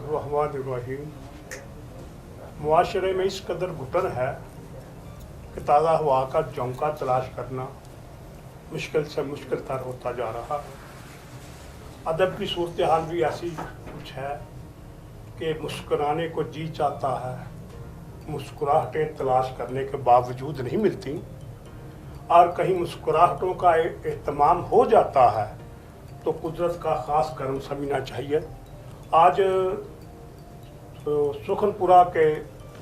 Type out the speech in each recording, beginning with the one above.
बिस्मिल्लाहिर्रहमानिर्रहीम। मुआशरे में इस कदर घुटन है कि ताज़ा हवा का झोंका तलाश करना मुश्किल से मुश्किल तर होता जा रहा है। अदब की सूरत हाल भी ऐसी कुछ है कि मुस्कुराने को जी चाहता है, मुस्कुराहटें तलाश करने के बावजूद नहीं मिलती, और कहीं मुस्कुराहटों का एहतमाम हो जाता है तो कुदरत का ख़ास करम समझना चाहिए। आज सुखनपुरा के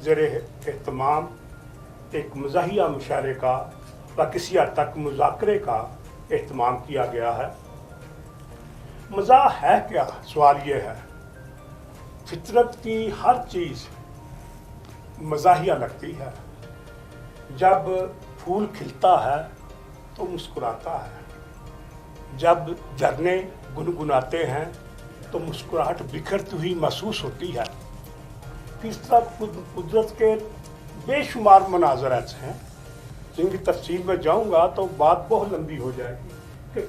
ज़ेरे एहतमाम एक मज़ाहिया मुशायरे का व किसी हद तक मुज़ाकरे का एहतमाम किया गया है। मज़ाह है क्या? सवाल ये है। फितरत की हर चीज़ मज़ाहिया लगती है। जब फूल खिलता है तो मुस्कुराता है, जब झरने गुनगुनाते हैं तो मुस्कुराहट बिखरती हुई महसूस होती है। इस तरह कुदरत के बेशुमार मनाज़र ऐसे हैं जिनकी तफसील में जाऊंगा तो बात बहुत लंबी हो जाएगी कि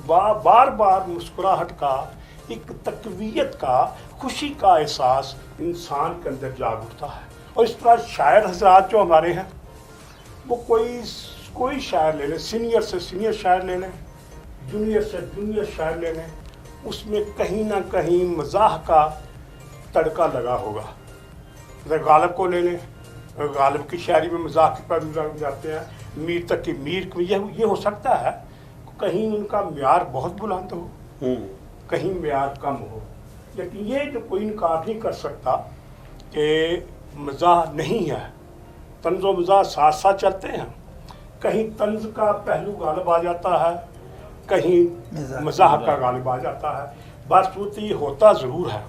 बार बार मुस्कुराहट का एक तकवीयत का, खुशी का एहसास इंसान के अंदर जाग उठता है। और इस तरह शायर हजरात जो हमारे हैं वो कोई शायर ले लें, सीनियर से सीनियर शायर ले लें, जूनियर से जूनियर शायर ले लें, उसमें कहीं ना कहीं मज़ाह का तड़का लगा होगा। जैसे गालिब को ले लें, गालिब की शायरी में मज़ाह के पर जाते हैं, मीर तक की मीर ये हो सकता है कहीं उनका म्यार बहुत बुलंद हो, कहीं म्यार कम हो, लेकिन ये जो कोई इनकार नहीं कर सकता कि मज़ाह नहीं है। तंज़ व मज़ाह साथ साथ चलते हैं। कहीं तंज़ का पहलू गालिब आ जाता है, कहीं मज़ाह का गालिब आ जाता है। बासूरत ये होता ज़रूर है।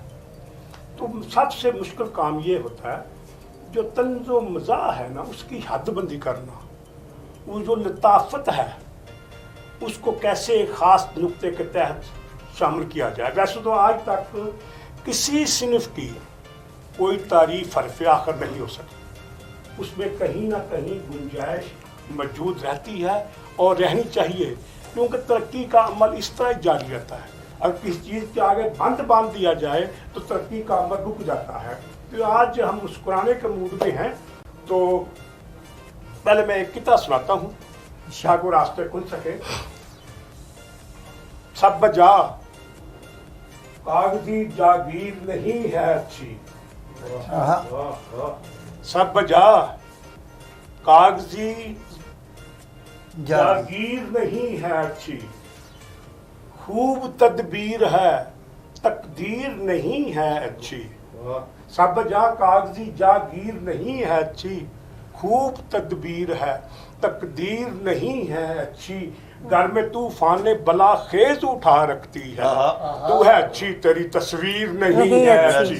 तो सबसे मुश्किल काम ये होता है जो तंज़ व मज़ाह है ना, उसकी हदबंदी करना, वो जो लताफत है उसको कैसे एक ख़ास नुक्ते के तहत शामिल किया जाए। वैसे तो आज तक किसी सिनफ की कोई तारीफ़ हरफ़ आखिर नहीं हो सकी, उसमें कहीं ना कहीं गुंजाइश मौजूद रहती है और रहनी चाहिए, क्योंकि तरक्की का अमल इस तरह जारी रहता है। अगर किसी चीज़ के आगे बंद बांध दिया जाए तो तरक्की का अमल रुक जाता है। तो आज हम मुस्कुराने के मूड में हैं, तो पहले मैं एक किता सुनाता हूँ शागो रास्ते खुल सके। सब बजा कागजी जागीर नहीं है अच्छी, सब बजा कागजी जागीर नहीं है अच्छी, खूब तदबीर है तकदीर नहीं है अच्छी। सब जा कागजी जागीर नहीं है अच्छी, खूब तदबीर है तकदीर नहीं है अच्छी। घर में तूफान ने बला खेज उठा रखती है, तू है अच्छी तेरी तस्वीर नहीं है अच्छी।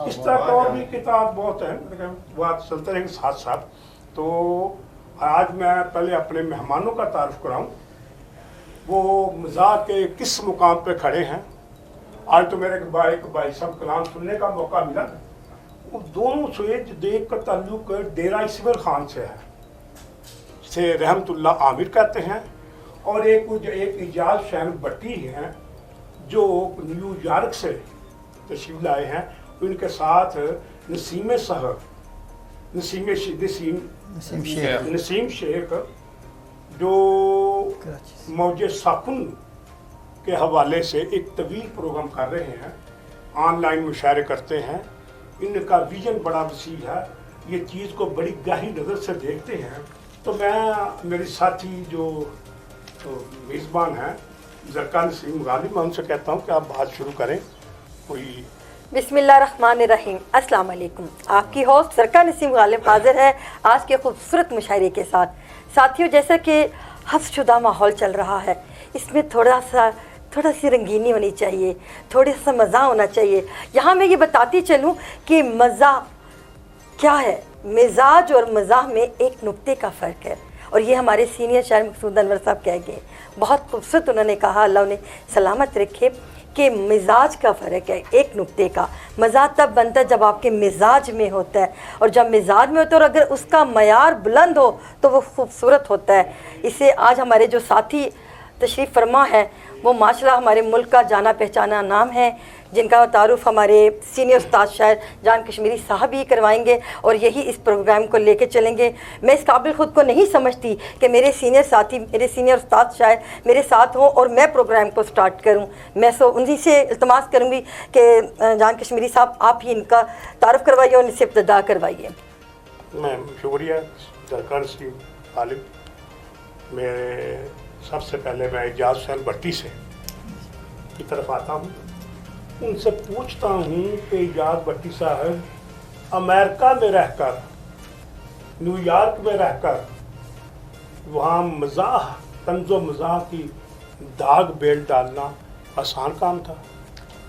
इस तरह और भी किताब बहुत है, बात चलते रहेंगे साथ साथ। तो आज मैं पहले अपने मेहमानों का तारुफ कराऊं। वो मज़ाह के किस मुकाम पे खड़े हैं। आज तो मेरे एक भाई साहब कलाम सुनने का मौका मिला। वो दोनों से देख का ताल्लुक डेरा इसमर खान से है, से रहमतुल्लाह आमिर कहते हैं, और एक इजाज शहन भट्टी हैं जो न्यूयॉर्क से तशरीफ लाए हैं। उनके साथ नसीम शेख जो मौजे साकुन के हवाले से एक तवील प्रोग्राम कर रहे हैं, ऑनलाइन मुशायरे करते हैं। इनका विजन बड़ा वसी है, ये चीज़ को बड़ी गहरी नज़र से देखते हैं। तो मैं मेरी साथी जो मेज़बान हैं ज़रका नसीम गालिब, मैं उनसे कहता हूँ कि आप बात शुरू करें। कोई बिस्मिल्लाहिर्रहमानिर्रहीम, अस्सलाम वालेकुम। आपकी होस्ट ज़रका नसीम गालिब हाजिर है आज के खूबसूरत मुशायरे के साथ। साथियों, जैसा कि हफ्शुदा माहौल चल रहा है, इसमें थोड़ा सी रंगीनी होनी चाहिए, थोड़ा सा मज़ा होना चाहिए। यहाँ मैं ये बताती चलूँ कि मज़ा क्या है। मिजाज और मज़ाह में एक नुक्ते का फ़र्क है, और ये हमारे सीनियर शायर मकसूद अनवर साहब कह गए, बहुत खूबसूरत उन्होंने कहा, अल्लाह उन्हें सलामत रखे, कि मिजाज का फ़र्क है, एक नुक्ते का। मज़ा तब बनता है जब आपके मिजाज में होता है, और जब मिजाज में होता है और अगर उसका मयार बुलंद हो तो वो खूबसूरत होता है। इसे आज हमारे जो साथी तशरीफ़ फरमा है وہ माशाल्लाह हमारे मुल्क का जाना पहचाना नाम है, जिनका तारुफ हमारे सीनियर उस्ताद शायर जान कश्मीरी साहब ही करवाएंगे और यही इस प्रोग्राम को लेके चलेंगे। मैं इस काबिल ख़ुद को नहीं समझती कि मेरे सीनियर साथी, मेरे सीनियर उस्ताद शायर मेरे साथ हों और मैं प्रोग्राम को स्टार्ट करूं। मैं उन्हीं से इल्तमास करूंगी कि जान कश्मीरी साहब आप ही इनका तारुफ करवाइए और इनसे इब्तिदा करवाइए। मैं शुक्रिया सरकार सी गालिब। मेरे सबसे पहले मैं एजाज हुसैन भट्टी से की तरफ आता हूँ, उनसे पूछता हूँ कि एजाज भट्टी साहब अमेरिका में रहकर, न्यूयॉर्क में रहकर वहाँ मज़ाह, तंज़ो मज़ाह की दाग बेल डालना आसान काम था?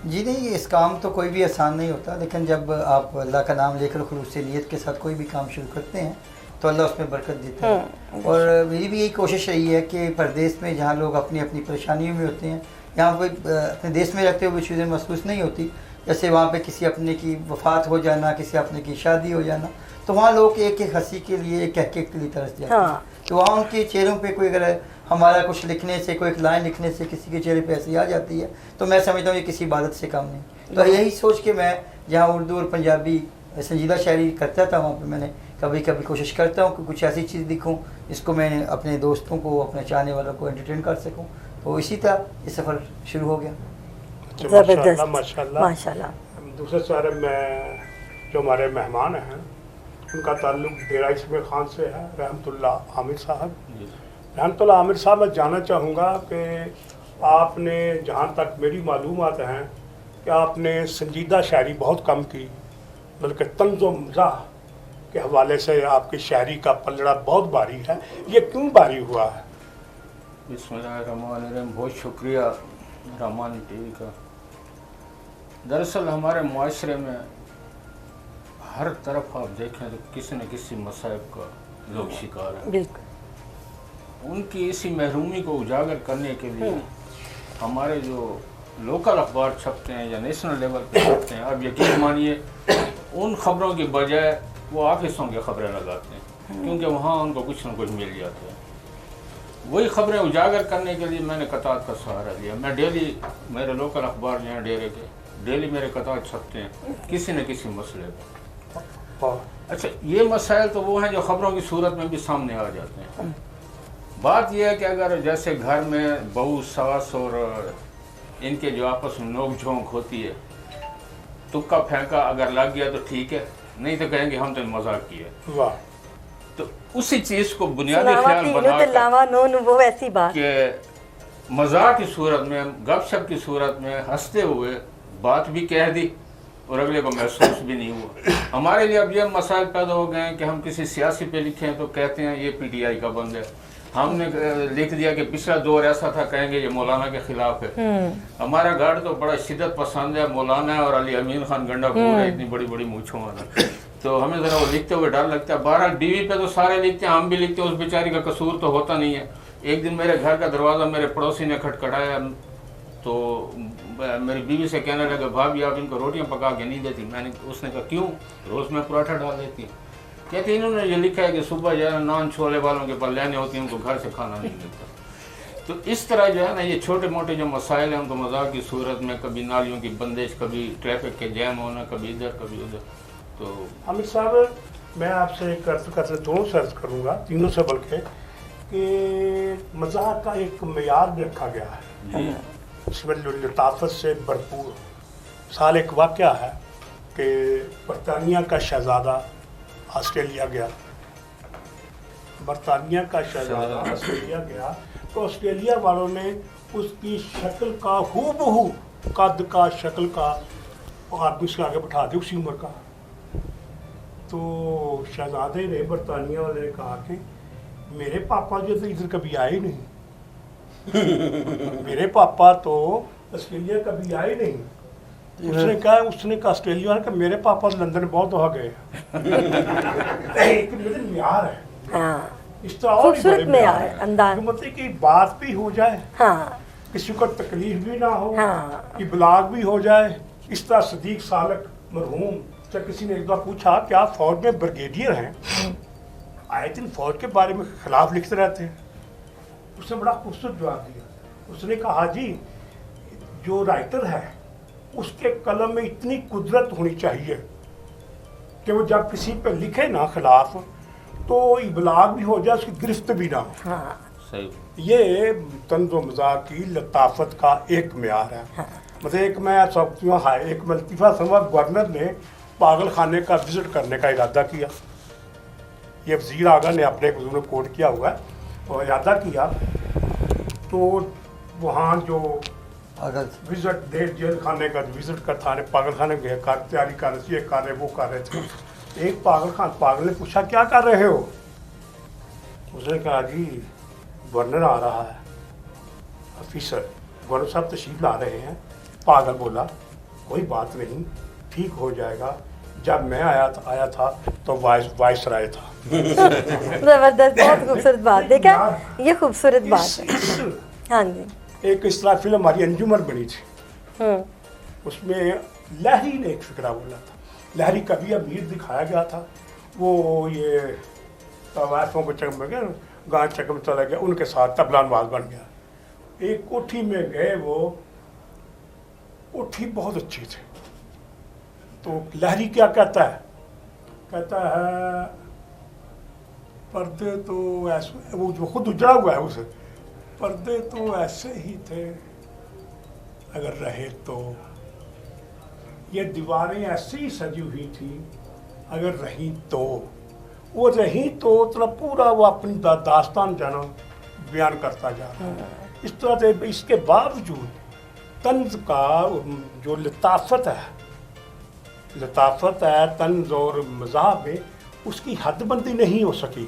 जी नहीं, इस काम तो कोई भी आसान नहीं होता, लेकिन जब आप अल्लाह का नाम लेकर खुलूस नीयत के साथ कोई भी काम शुरू करते हैं तो अल्लाह उसमें बरकत देता है। और मेरी भी यही कोशिश रही है कि परदेश में जहाँ लोग अपनी अपनी परेशानियों में होते हैं, यहाँ कोई अपने देश में रहते हुए चीज़ें महसूस नहीं होती, जैसे वहाँ पे किसी अपने की वफ़ात हो जाना, किसी अपने की शादी हो जाना, तो वहाँ लोग एक एक हंसी के लिए, एक कहके के लिए तरस जाते हैं। तो वहाँ उनके चेहरों पे कोई अगर हमारा कुछ लिखने से, कोई एक लाइन लिखने से किसी के चेहरे पे ऐसी आ जाती है तो मैं समझता हूँ ये किसी इबादत से कम नहीं। तो यही सोच के मैं जहाँ उर्दू और पंजाबी संजीदा शायरी करता था, वहाँ पे मैंने कभी कभी कोशिश करता हूँ कि कुछ ऐसी चीज़ लिखूँ जिसको मैं अपने दोस्तों को, अपने चाहने वालों को एंटरटेन कर सकूँ। तो इसी तरह ये सफ़र शुरू हो गया। ज़बरदस्त, माशाल्लाह माशाल्लाह। दूसरे सारे में जो हमारे मेहमान हैं उनका ताल्लुक़ डेरा इसमें खान से है, रहमतुल्लाह आमिर साहब। रहमतुल्लाह आमिर साहब, मैं जानना चाहूँगा कि आपने, जहाँ तक मेरी मालूमात हैं, कि आपने संजीदा शायरी बहुत कम की, बल्कि तंज़ो मज़ाह के हवाले से आपकी शायरी का पलड़ा बहुत भारी है। ये क्यों भारी हुआ है? बिस्मिल्लाहिर्रहमानिर्रहीम। बहुत शुक्रिया रहमानी टीवी का। दरअसल हमारे मुआशरे में हर तरफ आप देखें तो किसी न किसी मसाइब का लोग शिकार हैं। बिल्कुल। उनकी इसी महरूमी को उजागर करने के लिए हमारे जो लोकल अखबार छपते हैं या नेशनल लेवल पे छपते हैं, अब यकीन मानिए उन खबरों की बजाय वो ऑफिसों की खबरें लगाते हैं, क्योंकि वहाँ उनको कुछ न कुछ मिल जाता है। वही खबरें उजागर करने के लिए मैंने कतार का सहारा लिया। मैं डेली, मेरे लोकल अखबार जो हैं डेरे के, डेली मेरे कतार छपते हैं किसी न किसी मसले पर। अच्छा, ये मसाइल तो वो हैं जो खबरों की सूरत में भी सामने आ जाते हैं। बात यह है कि अगर जैसे घर में बहू, सास और इनके जो आपस में नोक झोंक होती है, तुक्का फेंका अगर लग गया तो ठीक है, नहीं तो कहेंगे हम तो मजाक किया। वाह। तो उसी चीज़ को बुनियादी ख्याल बना कि मजाक की सूरत में, गपशप की सूरत में हंसते हुए बात भी कह दी और अगले को महसूस भी नहीं हुआ। हमारे लिए अब ये मसाइल पैदा हो गए हैं कि हम किसी सियासी पे लिखें तो कहते हैं ये पीटीआई का बंद है। हमने लिख दिया कि पिछला दौर ऐसा था, कहेंगे ये मौलाना के खिलाफ है। हमारा गार्ड तो बड़ा शिद्दत पसंद है, मौलाना है और अली अमीन खान गंडापुर है, इतनी बड़ी बड़ी मूंछों वाला। तो हमें ज़रा वो लिखते हुए डर लगता है। बहरहाल टीवी पे तो सारे लिखते हैं, हम भी लिखते हैं, उस बेचारी का कसूर तो होता नहीं है। एक दिन मेरे घर का दरवाज़ा मेरे पड़ोसी ने खटखटाया तो मेरी बीवी से कहने लगा, भाभी आप इनको रोटियां पका के नहीं देती? उसने कहा क्यों? रोज़ मैं पराठा डाल देती हूँ। कहती इन्होंने ये लिखा है कि सुबह जो है नान छोले वालों के पास लेने होती हैं, उनको घर से खाना नहीं मिलता। तो इस तरह जो है ना, ये छोटे मोटे जो मसाइल हैं उनको मजाक की सूरत में, कभी नालियों की बंदिश, कभी ट्रैफिक के जैम होना, कभी इधर कभी उधर। तो आमिर साहब, मैं आपसे करते दोनों से अर्ज करूँगा, तीनों से बल्कि, कि मजाक का एक मेयार भी रखा गया है, इसमें लताफत से भरपूर। साल एक वाक़या है कि बरतानिया का शहज़ादा ऑस्ट्रेलिया गया, बरतानिया का शहज़ादा ऑस्ट्रेलिया गया, तो ऑस्ट्रेलिया वालों ने उसकी शक्ल का हूबहू कद का, शक्ल का आदमी उसके आगे बैठा दिया उसी उम्र का। तो शहज़ादे ने, बरतानिया वाले ने कहा कि मेरे पापा जो तो इधर कभी आए ही नहीं मेरे पापा तो ऑस्ट्रेलिया कभी आए नहीं। उसने कहा ऑस्ट्रेलिया ने कहा मेरे पापा लंदन बहुत हो गए म्यार है, इस तरह और खूबसूरत म्यार है, अंदाज, मतलब कि बात भी हो जाए, हाँ, किसी को तकलीफ भी ना हो, हाँ, इबलाग भी हो जाए। इस तरह सदीक सालक मरहूम से किसी ने एक बार पूछा कि आप फौज में ब्रिगेडियर हैं, आए दिन फौज के बारे में खिलाफ लिखते रहते हैं। उसने बड़ा खूबसूरत जवाब दिया, उसने कहा जी जो राइटर है उसके कलम में इतनी कुदरत होनी चाहिए कि वो जब किसी पे लिखे ना खिलाफ तो इबलाग भी हो जाए, उसकी गिरफ्त भी ना हो। हाँ सही। ये तंज़ व मज़ाक की लताफत का एक म्यार है। हाँ। मतलब एक मैं सबका है एक मल्तीफ़ा समझ गवर्नर ने पागल खाने का विज़िट करने का इरादा किया। ये वज़ीर आगा ने अपने एक उन्होंने कोट किया हुआ है और इरादा किया तो वहाँ जो अगर विजिट दे जेल खाने का विजिट कर थाने पागल खाने गए कर तैयारी कर रहे थे, ये कर रहे वो कर रहे थे। एक पागल ने पूछा क्या कर रहे हो? उसने कहा जी गवर्नर आ रहा है, ऑफिसर गवर्नर साहब तशरीफ ला रहे हैं। पागल बोला कोई बात नहीं, ठीक हो जाएगा। जब मैं आया था तो वाइस राय था। जबरदस्त, बहुत खूबसूरत बात। देखा, ये खूबसूरत बात है। हाँ जी। एक इस तरह फिल्म हमारी अंजुमन बनी थी, उसमें लहरी ने एक फिक्रा बोला था। लहरी कभी अमीर दिखाया गया था, वो ये तवायफों को चकम गया, गाँव चकम चला गया, उनके साथ तबला नवाज बन गया। एक कोठी में गए, वो कोठी बहुत अच्छी थी। तो लहरी क्या कहता है? कहता है पर्दे तो ऐसे, वो जो खुद उजड़ा हुआ है उसे, पर्दे तो ऐसे ही थे अगर रहे तो, ये दीवारें ऐसी ही सजी हुई थी अगर रही तो। वो रही तो पूरा वो अपनी दास्तान जाना बयान करता जा रहा है। इस तरह से इसके बावजूद तंज का जो लताफत है तंज और मज़ाह में, उसकी हदबंदी नहीं हो सकी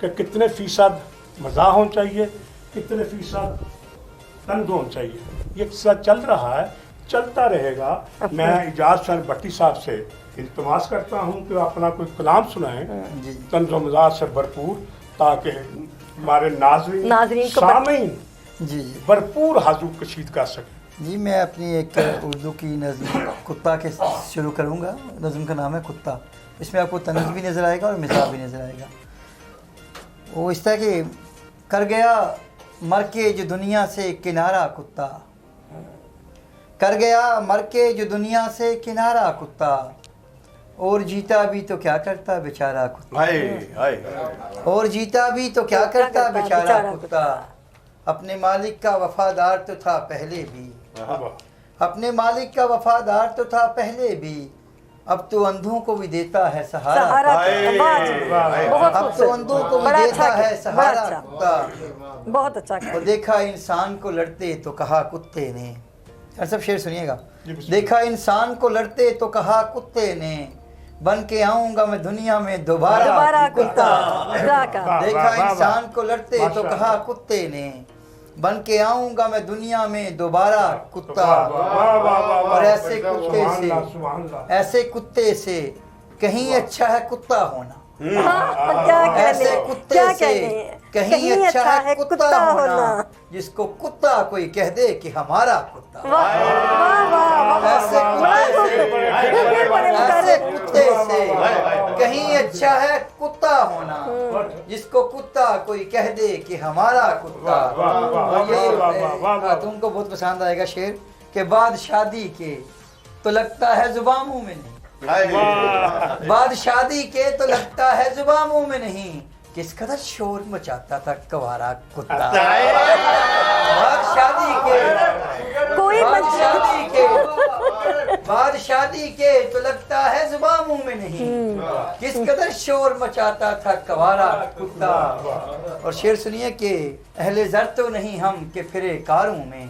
कि कितने फ़ीसद मज़ाह होना चाहिए, कितने फ़ीसद तंज होना चाहिए। ये सिलसिला चल रहा है, चलता रहेगा। मैं इजाज़ हुसैन भट्टी साहब से इल्तिमास करता हूँ कि अपना कोई कलाम सुनाएं तंज व मज़ाह से भरपूर, ताकि हमारे नाज़रीन सामीन जी भरपूर हाज़िर कशीद कर सकें। जी, मैं अपनी एक उर्दू की नज़म कुत्ता के शुरू करूँगा। नज़म का नाम है कुत्ता। इसमें आपको तंज़ भी नज़र आएगा और मिज़ाह भी नज़र आएगा। वो इस तरह के कर गया मर के जो दुनिया से किनारा कुत्ता, कर गया मर के जो दुनिया से किनारा कुत्ता, और जीता भी तो क्या करता बेचारा कुत्ता, और जीता भी तो क्या करता बेचारा कुत्ता। अपने मालिक का वफादार तो था पहले भी, अपने मालिक का वफादार तो था पहले भी, अब तो अंधों को भी देता है सहारा। अब तो अंधों को भी देता है सहारा कुत्ता। बहुत अच्छा। और देखा इंसान को लड़ते तो कहा कुत्ते ने, और सब शेर सुनिएगा। देखा इंसान को लड़ते तो कहा कुत्ते ने, बन के आऊंगा मैं दुनिया में दोबारा कुत्ता। देखा इंसान को लड़ते तो कहा कुत्ते ने, बन के आऊंगा मैं दुनिया में दोबारा कुत्ता। और ऐसे कुत्ते से कहीं अच्छा है कुत्ता होना, ऐसे कुत्ते से कहीं अच्छा है कुत्ता होना, जिसको कुत्ता कोई कह दे कि हमारा कुत्ता। ऐसे कुत्ते से कहीं अच्छा है कुत्ता होना, जिसको कुत्ता कोई कह दे कि हमारा कुत्ता। और ये तुमको बहुत पसंद आएगा शेर के बाद शादी के तो लगता है जुबान मुंह में नहीं, बाद शादी के तो लगता है जुबान मुंह में नहीं, किस कदर शोर मचाता था कवारा कुत्ता। बाद शादी के कोई बाद शादी के तो लगता है जुबान मुंह में नहीं, किस कदर शोर मचाता था कवारा कुत्ता। और शेर सुनिए कि अहले ज़र तो नहीं हम के फिरे कारों में,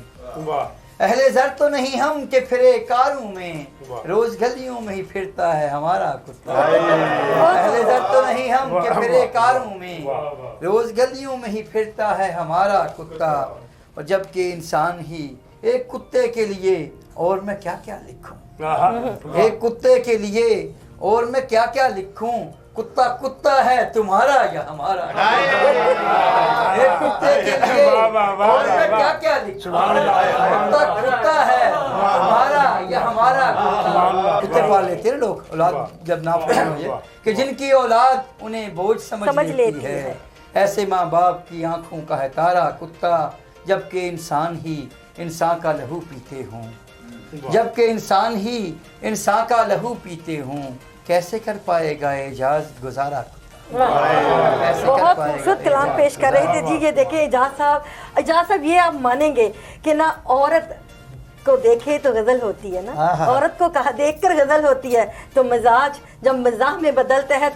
अहले ज़र तो नहीं हम के फिरे कारों में, रोज गलियों में ही फिरता है हमारा कुत्ता। अहले ज़र तो नहीं हम के फिरे कारों में, रोज गलियों में ही फिरता है हमारा कुत्ता। और जबकि इंसान ही एक कुत्ते के लिए और मैं क्या क्या लिखूं, एक कुत्ते के लिए और मैं क्या क्या लिखूं, कुत्ता कुत्ता है तुम्हारा या हमारा। एक कुत्ते के लिए और मैं क्या क्या लिखूं, कुत्ता कुत्ता है तुम्हारा या हमारा। कुत्ते पाल लेते हैं लोग, औलाद जब नाफरमान हो जाए, कि जिनकी औलाद उन्हें बोझ समझ लेती है, ऐसे माँ बाप की आंखों का है तारा कुत्ता, جبکہ انسان ہی انسان کا لہو پیتے ہوں، جبکہ انسان ہی انسان کا لہو پیتے ہوں، کیسے کر پائے گا اعجاز گزارا؟ بہت خوبصورت کلام پیش کر رہے تھے جی. یہ دیکھیں اعجاز صاحب یہ آپ مانیں گے کہ نہ عورت کو دیکھے تو غزل ہوتی ہے نا، عورت کو کہا دیکھ کر غزل ہوتی ہے، تو مزاج جب مزاح میں بدلتا ہے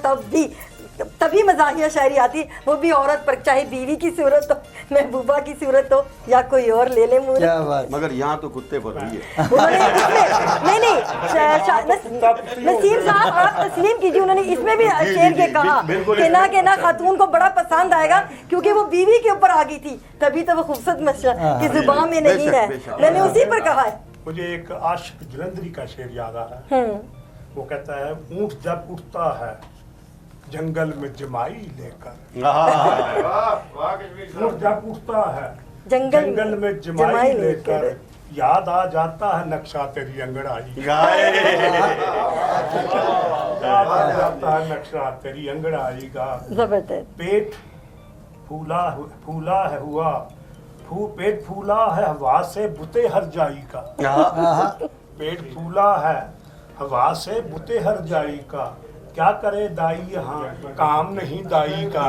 تبھی مزاحیہ شاعری آتی، وہ بھی عورت پر، چاہے بیوی کی صورت ہو، محبوبہ کی صورت ہو یا کوئی اور لے لے مورت. مگر یہاں تو کتے پر ہوئی ہے. نہیں نصیر صاحب آپ تسلیم کیجیے، انہوں نے اس میں بھی شعر یہ کہا کہ نہ خاتون کو بڑا پسند آئے گا کیونکہ وہ بیوی کے اوپر آ گئی تھی، تبھی تو وہ خوبصورت مسئلہ کی زبان میں نہیں ہے، میں نے اسی پر کہا ہے. مجھے ایک عاشق جلندری کا شعر یاد آ رہا ہے. وہ کہتا ہے اونٹ جب اٹھتا ہے جنگل میں جمائی لے کر، اونٹ جب اٹھتا ہے جنگل میں جمائی لے کر، یاد آ جاتا ہے نقشہ تیری انگڑائی، یاد آ جاتا ہے نقشہ تیری انگڑائی کا. زبردست. پیٹ پھولا ہے ہوا پیٹ پھولا ہے ہوا سے بتے ہر جائی کا، پیٹ پھولا ہے ہوا سے بتے ہر جائی کا، کیا کرے دائی یہاں کام نہیں دائی کا،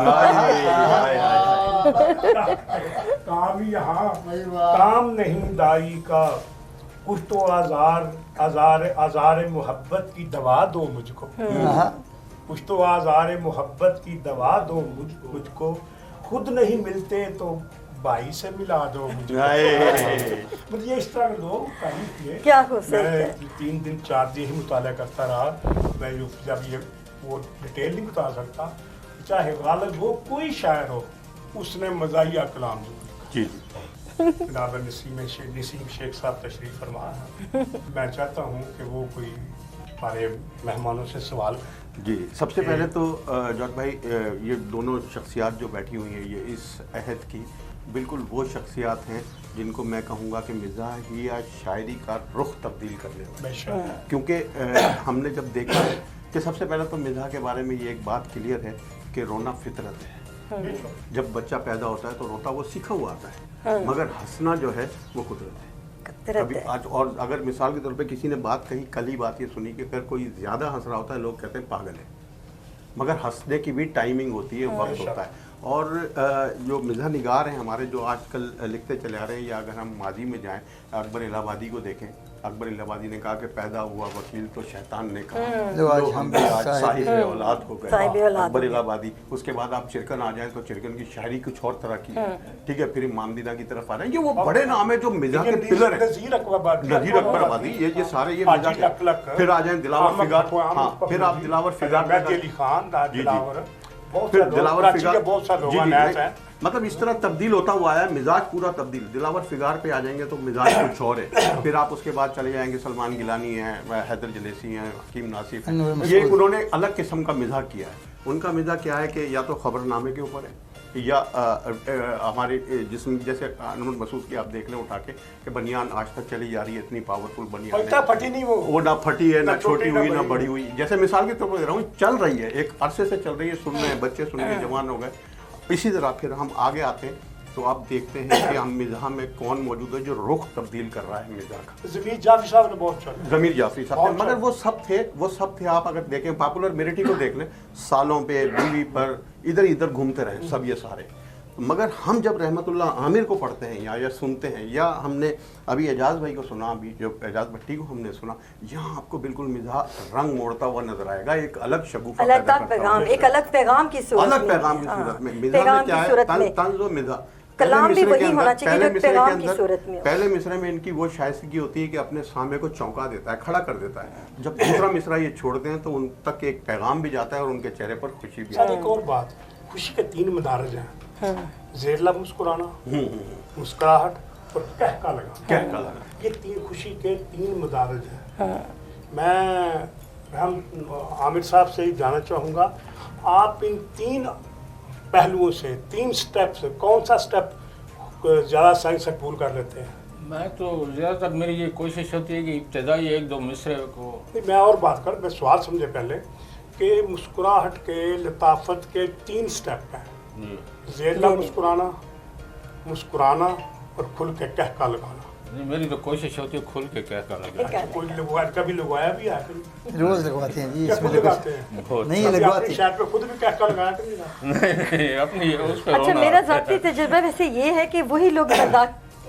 کام یہاں کام نہیں دائی کا، کچھ تو آزار محبت کی دوا دو مجھ کو، کچھ تو آزار محبت کی دوا دو مجھ کو، خود نہیں ملتے تو بھائی سے ملا دو مجھے. مجھے اس طرح لوگ تعریف کیے، کیا میں 3 دن 4 دن ہی مطالعہ کرتا رہا. میں جب وہ ڈیٹیل نہیں بتا سکتا، چاہے غالب ہو کوئی شاعر ہو، اس نے مزاحیہ کلام جی جناب نسیم شیخ صاحب تشریف فرما ہے. میں چاہتا ہوں کہ وہ کوئی ہمارے مہمانوں سے سوال کریں. جی سب سے پہلے تو جواد بھائی، یہ دونوں شخصیات جو بیٹھی ہوئی ہیں یہ اس عہد کی بالکل وہ شخصیات ہیں جن کو میں کہوں گا کہ مزاحیہ شاعری کا رخ تبدیل کرنے والے، کیونکہ ہم نے جب دیکھا ہے کہ سب سے پہلے تو مزاح کے بارے میں یہ ایک بات کلیئر ہے کہ رونا فطرت ہے. جب بچہ پیدا ہوتا ہے تو روتا وہ سیکھا ہوا آتا ہے، مگر ہنسنا جو ہے وہ قدرت ہے. ابھی آج اور اگر مثال کے طور پہ کسی نے بات کہی، کل ہی بات یہ سنی کہ اگر کوئی زیادہ ہنس رہا ہوتا ہے لوگ کہتے ہیں پاگل ہے، مگر ہنسنے کی بھی ٹائمنگ ہوتی ہے، وقت ہوتا ہے. اور جو مزاح نگار ہیں ہمارے جو آج کل لکھتے چلے آ رہے ہیں، یا اگر ہم ماضی میں جائیں اکبر الہ آبادی کو دیکھیں، اکبر الہ آبادی نے کہا کہ پیدا ہوا وکیل تو شیطان نے کہا لو ہم بھی آج صاحب اولاد ہو گئے، اکبر الہ آبادی. اس کے بعد آپ چرکن آ جائیں تو چرکن کی شاعری کچھ اور طرح کی ہے، ٹھیک ہے. پھر امامدیدہ کی طرف آ رہے ہیں، یہ وہ بڑے نام ہیں جو مزاح کے پلر ہیں. نذیر اکبر آبادی، یہ سارے یہ مزاح کے. پھر آ جائیں دلاور فگار، ہاں پھر آپ دلاور فگار، پھر دلاور فگار، مطلب اس طرح تبدیل ہوتا ہوا آیا مزاج پورا تبدیل. دلاور فگار پہ آ جائیں گے تو مزاج کچھ اور ہے. پھر آپ اس کے بعد چلے جائیں گے سلمان گیلانی ہیں، حیدر جلیسی ہیں، حکیم ناصف، یہ انہوں نے الگ قسم کا مزاح کیا ہے. ان کا مزاح کیا ہے کہ یا تو خبر نامے کے اوپر ہے، یا ہمارے جسم جیسے انور مسعود کی آپ دیکھ لیں اٹھا کے کہ بنیان آج تک چلی جا رہی ہے، اتنی پاورفل بنیان ہے، وہ نہ پھٹی ہے، نہ چھوٹی ہوئی، نہ بڑی ہوئی. جیسے مثال کے طور پر دے رہا ہوں، چل رہی ہے، ایک عرصے سے چل رہی ہے، سن رہے ہیں بچے، سن کے جوان ہو گئے. اسی طرح پھر ہم آگے آتے ہیں تو آپ دیکھتے ہیں کہ ہم مزاح میں کون موجود ہے جو رخ تبدیل کر رہا ہے مزاح کا. ضمیر جعفری صاحب نے بہت چلا، ضمیر جعفری صاحب نے، مگر وہ سب تھے. آپ اگر دیکھیں پاپولر میرٹی کو دیکھ لیں، سالوں پہ، بیوی پر، ادھر ادھر گھومتے رہے سب یہ سارے. مگر ہم جب رحمت اللہ عامر کو پڑھتے ہیں یا سنتے ہیں، یا ہم نے ابھی اعجاز بھائی کو سنا، ابھی جو اعجاز بھٹی کو ہم نے سنا، یہاں آپ کو بالکل مزاح رنگ موڑتا ہوا نظر آئے گا، ایک الگ شگوفہ پیدا کرتا ہے، ایک الگ پیغام کی صورت میں، الگ پیغام کی صورت میں. مزاح میں کیا ہے؟ طنز و مزاح. کلام بھی وہی ہونا چاہیے جو پیغام کی صورت میں. پہلے مصرے میں ان کی وہ شائستگی ہوتی ہے کہ اپنے سامنے کو چونکا دیتا ہے، کھڑا کر دیتا ہے. جب دوسرا مصرع یہ چھوڑتے ہیں تو ان تک ایک پیغام بھی جاتا ہے اور ان کے چہرے پر خوشی بھی. ایک اور بات، خوشی کے 3 مدارج ہیں، زیر لب مسکرانا، مسکراہٹ اور کہکا لگانا. یہ 3 خوشی کے 3 مدارج ہیں. میں ہم عامر صاحب سے ہی جاننا چاہوں گا، آپ ان 3 پہلوؤں سے، 3 سٹیپ سے کون سا سٹیپ زیادہ سائنس سے قبول کر لیتے ہیں؟ میں تو زیادہ تر میری یہ کوشش ہوتی ہے کہ ابتدائی 1-2 مصرے کو. میں اور بات کر، میں سوال سمجھے پہلے کہ مسکراہٹ کے، لطافت کے 3 سٹیپ ہیں. زیر لب مسکرانا، مسکرانا और खुल के कहका लगाना। नहीं, मेरी तो कोशिश होती है खुल के कहका लगे। कहका। कोई लगवाया, कभी लगवाया भी है कभी? रोज लगवाते हैं जी, क्या इसमें खुद तो कुछ लगाते हैं? बहुत नहीं कभी लगवाते। अपनी शर्ट पे खुद भी कहका लगाया कभी ना? नहीं, अपनी उस पे अच्छा, रोना मेरा आता है। ज़ाती तजुर्बा वैसे ये है कि वही लोग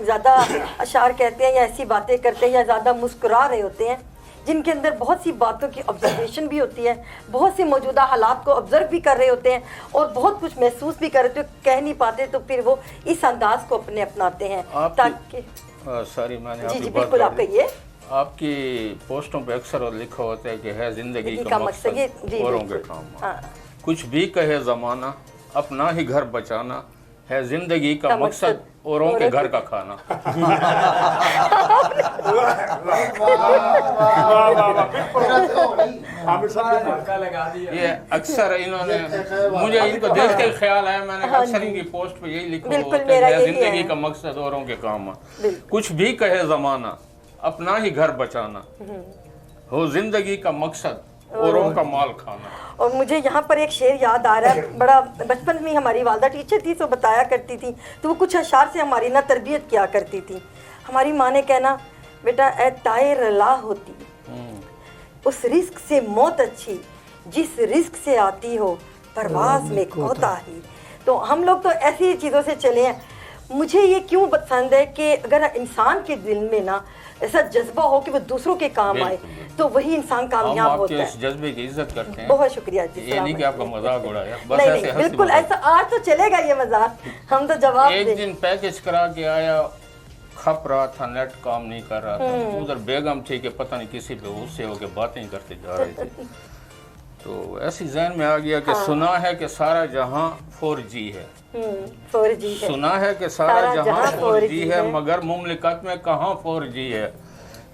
ज़्यादा अशार कहते हैं या ऐसी बातें करते हैं या ज़्यादा मुस्कुरा रहे होते हैं जिनके अंदर बहुत सी बातों की ऑब्जर्वेशन भी होती है, बहुत सी मौजूदा हालात को ऑब्जर्व भी कर रहे होते हैं और बहुत कुछ महसूस भी कर रहे होते हैं, कह नहीं पाते तो फिर वो इस अंदाज को अपने अपनाते हैं ताकि सॉरी मैंने जी आपकी जी बात बिल्कुल आप काटी। कहिए। आपकी पोस्टों पे अक्सर लिखा होता है कि है जिंदगी जिंदगी का का मकसद ये मकसद जी औरों के बिल्कुल। काम। हाँ। कुछ भी कहे जमाना अपना ही घर बचाना, है जिंदगी का का मकसद मकसद औरों के औरों घर के- का खाना। वाह वाह वाह, बिल्कुल आमिर साहब ये अक्सर इन्होंने मुझे इनको देख के ख्याल आया, मैंने कहा अक्सर इनकी पोस्ट पे यही लिखा बिल्कुल, होता है मेरा कि है यही जिंदगी है। का मकसद औरों के काम। बिल्कुल। कुछ भी कहे जमाना अपना ही घर बचाना, हो जिंदगी का मकसद औरों का माल खाना। और मुझे यहाँ पर एक शेर याद आ रहा है, बड़ा बचपन में हमारी वालदा टीचर थी तो बताया करती थी, तो वो कुछ अशार से हमारी ना तरबियत किया करती थी। हमारी माँ ने कहना, बेटा ए ताए रला होती उस रिस्क से मौत अच्छी जिस रिस्क से आती हो परवाज में कोताही। तो हम लोग तो ऐसी चीज़ों से चले हैं। मुझे ये क्यों पसंद है कि अगर इंसान के दिल में ना ऐसा जज्बा हो कि वो दूसरों के काम आए बिल्कुल। तो वही इंसान हम कामयाब आपके होता इस है। जज्बे की इज्जत करते हैं। बहुत शुक्रिया जी। ये नहीं कि आपका मजाक उड़ाया, बस नहीं ऐसे नहीं हंसी बिल्कुल मजाक। ऐसा आज तो चलेगा ये मजाक, हम तो जवाब एक दे। दिन पैकेज करा के आया, खप रहा था, नेट काम नहीं कर रहा था, उधर बेगम थी कि पता नहीं किसी पे उससे होके बातें करते जा रहे थे। तो ऐसी जहन में आ गया कि सुना है कि सारा जहां 4G है, 4G है। सुना है कि सारा जहां 4G 4G है, है। मगर मुमलिकत में कहाँ 4G है।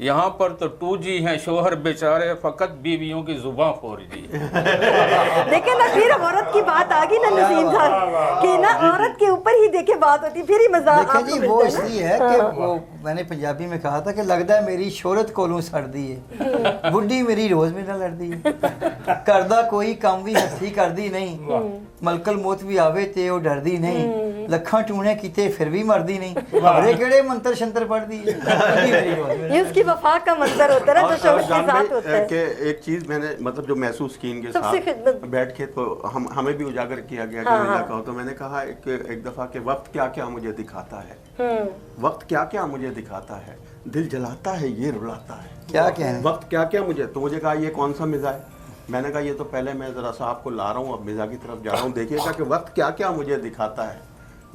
यहाँ पर तो 2G है, शोहर बेचारे फकत बीवियों की जुबां 4G है। लेकिन ना फिर औरत की बात आ गई ना नसीम साहब कि ना औरत के ऊपर ही देखे बात होती, फिर ही मजाक देखिए आपको जी, वो मिलता है ना। इसलिए है कि वो मैंने पंजाबी में कहा था कि लगता है मेरी शोहरत कोलों सड़दी है, बुढ़ी मेरी रोज में ना लड़दी है, करदा कोई काम भी हथी करदी नहीं, मलकल मौत भी आवे ते ओ डरदी नहीं, लखा टूने कीते फिर भी मरदी नहीं, खबरे केड़े मंत्र शंत्र पढ़दी है, बुढ़ी मेरी रोज में ये उसकी वफा का मंजर होता है ना और जो शोहर के जान भाई, साथ होता है। कि एक चीज मैंने मतलब जो महसूस की इनके सबसे साथ खिदमत- बैठ के, तो हमें भी उजागर किया गया कि हाँ, मिर्जा हाँ। कहो, तो मैंने कहा एक दफा कि वक्त क्या क्या मुझे दिखाता है, वक्त क्या क्या मुझे दिखाता है, दिल जलाता है ये रुलाता है, क्या कहें। वक्त क्या क्या मुझे, तो मुझे कहा ये कौन सा मिज़ा है, मैंने कहा ये तो पहले मैं जरा सा आपको ला रहा हूँ, अब मिज़ा की तरफ जा रहा हूँ, देखिएगा कि वक्त क्या क्या मुझे दिखाता है,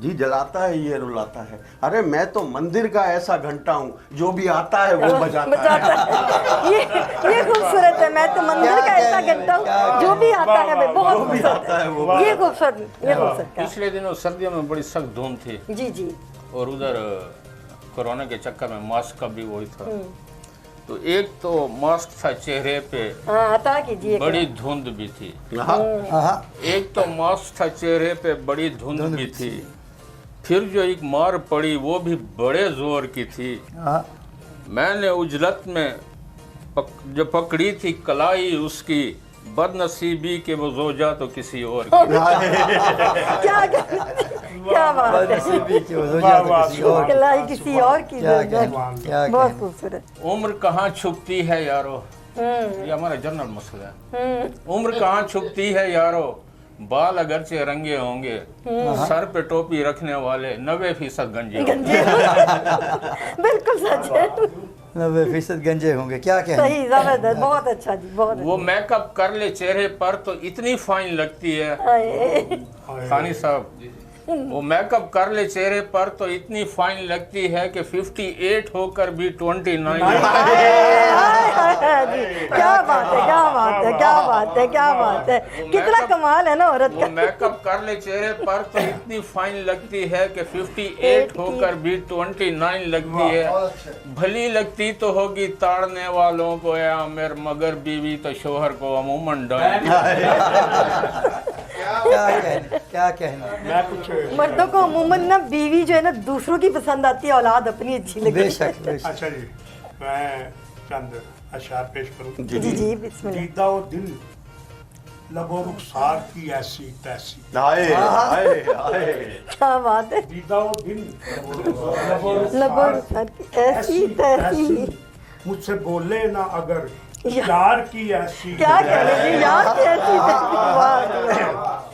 जी जलाता है ये रुलाता है, अरे मैं तो मंदिर का ऐसा घंटा हूँ जो भी आता है वो बजाता है। बजाता है। ये खूबसूरत है, मैं तो मंदिर का ऐसा घंटा हूँ जो भी आता है मैं बहुत जो भी आता है वो खूबसूरत। ये खूबसूरत है। पिछले दिनों सर्दियों में बड़ी सख्त धुंध थी जी जी और उधर कोरोना के चक्कर में मास्क का भी वही था। तो एक तो मास्क था चेहरे पे, हाँ अता कीजिए। बड़ी धुंध भी थी। हाँ, हाँ एक तो मास्क था चेहरे पे, बड़ी धुंध भी थी। फिर जो एक मार पड़ी वो भी बड़े जोर की थी। हाँ मैंने उजलत में जो पकड़ी थी कलाई उसकी, बदनसीबी के वो जोजा तो किसी और की। क्या बात है, बदनसीबी की वजह वाह, से वाह, किसी और की। कलाई किसी और की क्या जरूरत। कहें, क्या बहुत कहें। खूबसूरत। उम्र कहाँ छुपती है यारो, ये हमारा जनरल मसला है। उम्र कहाँ छुपती है यारो, बाल अगरचे रंगे होंगे, सर पे टोपी रखने वाले 90% गंजे होंगे। बिल्कुल सच है, 90% गंजे होंगे, क्या कहें। सही जबरदस्त, बहुत अच्छा जी, बहुत वो मेकअप कर ले चेहरे पर तो इतनी फाइन लगती है अच्छा। खानी साहब, वो मेकअप कर ले चेहरे पर तो इतनी फाइन लगती है कि 58 होकर भी 29। क्या बात है, क्या बात है, क्या बात है, क्या बात है, कितना कमाल है ना औरत वो का। मेकअप कर ले चेहरे पर तो इतनी फाइन लगती है कि 58 होकर भी 29 लगती है। भली लगती तो होगी ताड़ने वालों को या आमिर, मगर बीवी तो शोहर को अमूमन डांट। क्या कहना, क्या कहना। मैं कुछ मर्दों को अमूमन ना बीवी जो है ना दूसरों की पसंद आती है, औलाद अपनी अच्छी लगती है। बेशक बेशक। अच्छा जी, मैं चंद अशार पेश करूँ। जी जी बिस्मिल्लाह। दीदा और दिल लबो रुखसार की ऐसी तैसी। आए आए आए क्या बात है। दीदा ओ दिल लबो लबो रुखसार रुखसार की ऐसी तैसी। मुझसे बोले ना अगर यार की ऐसी। क्या कह रहे हैं यार की ऐसी तैसी। वाह।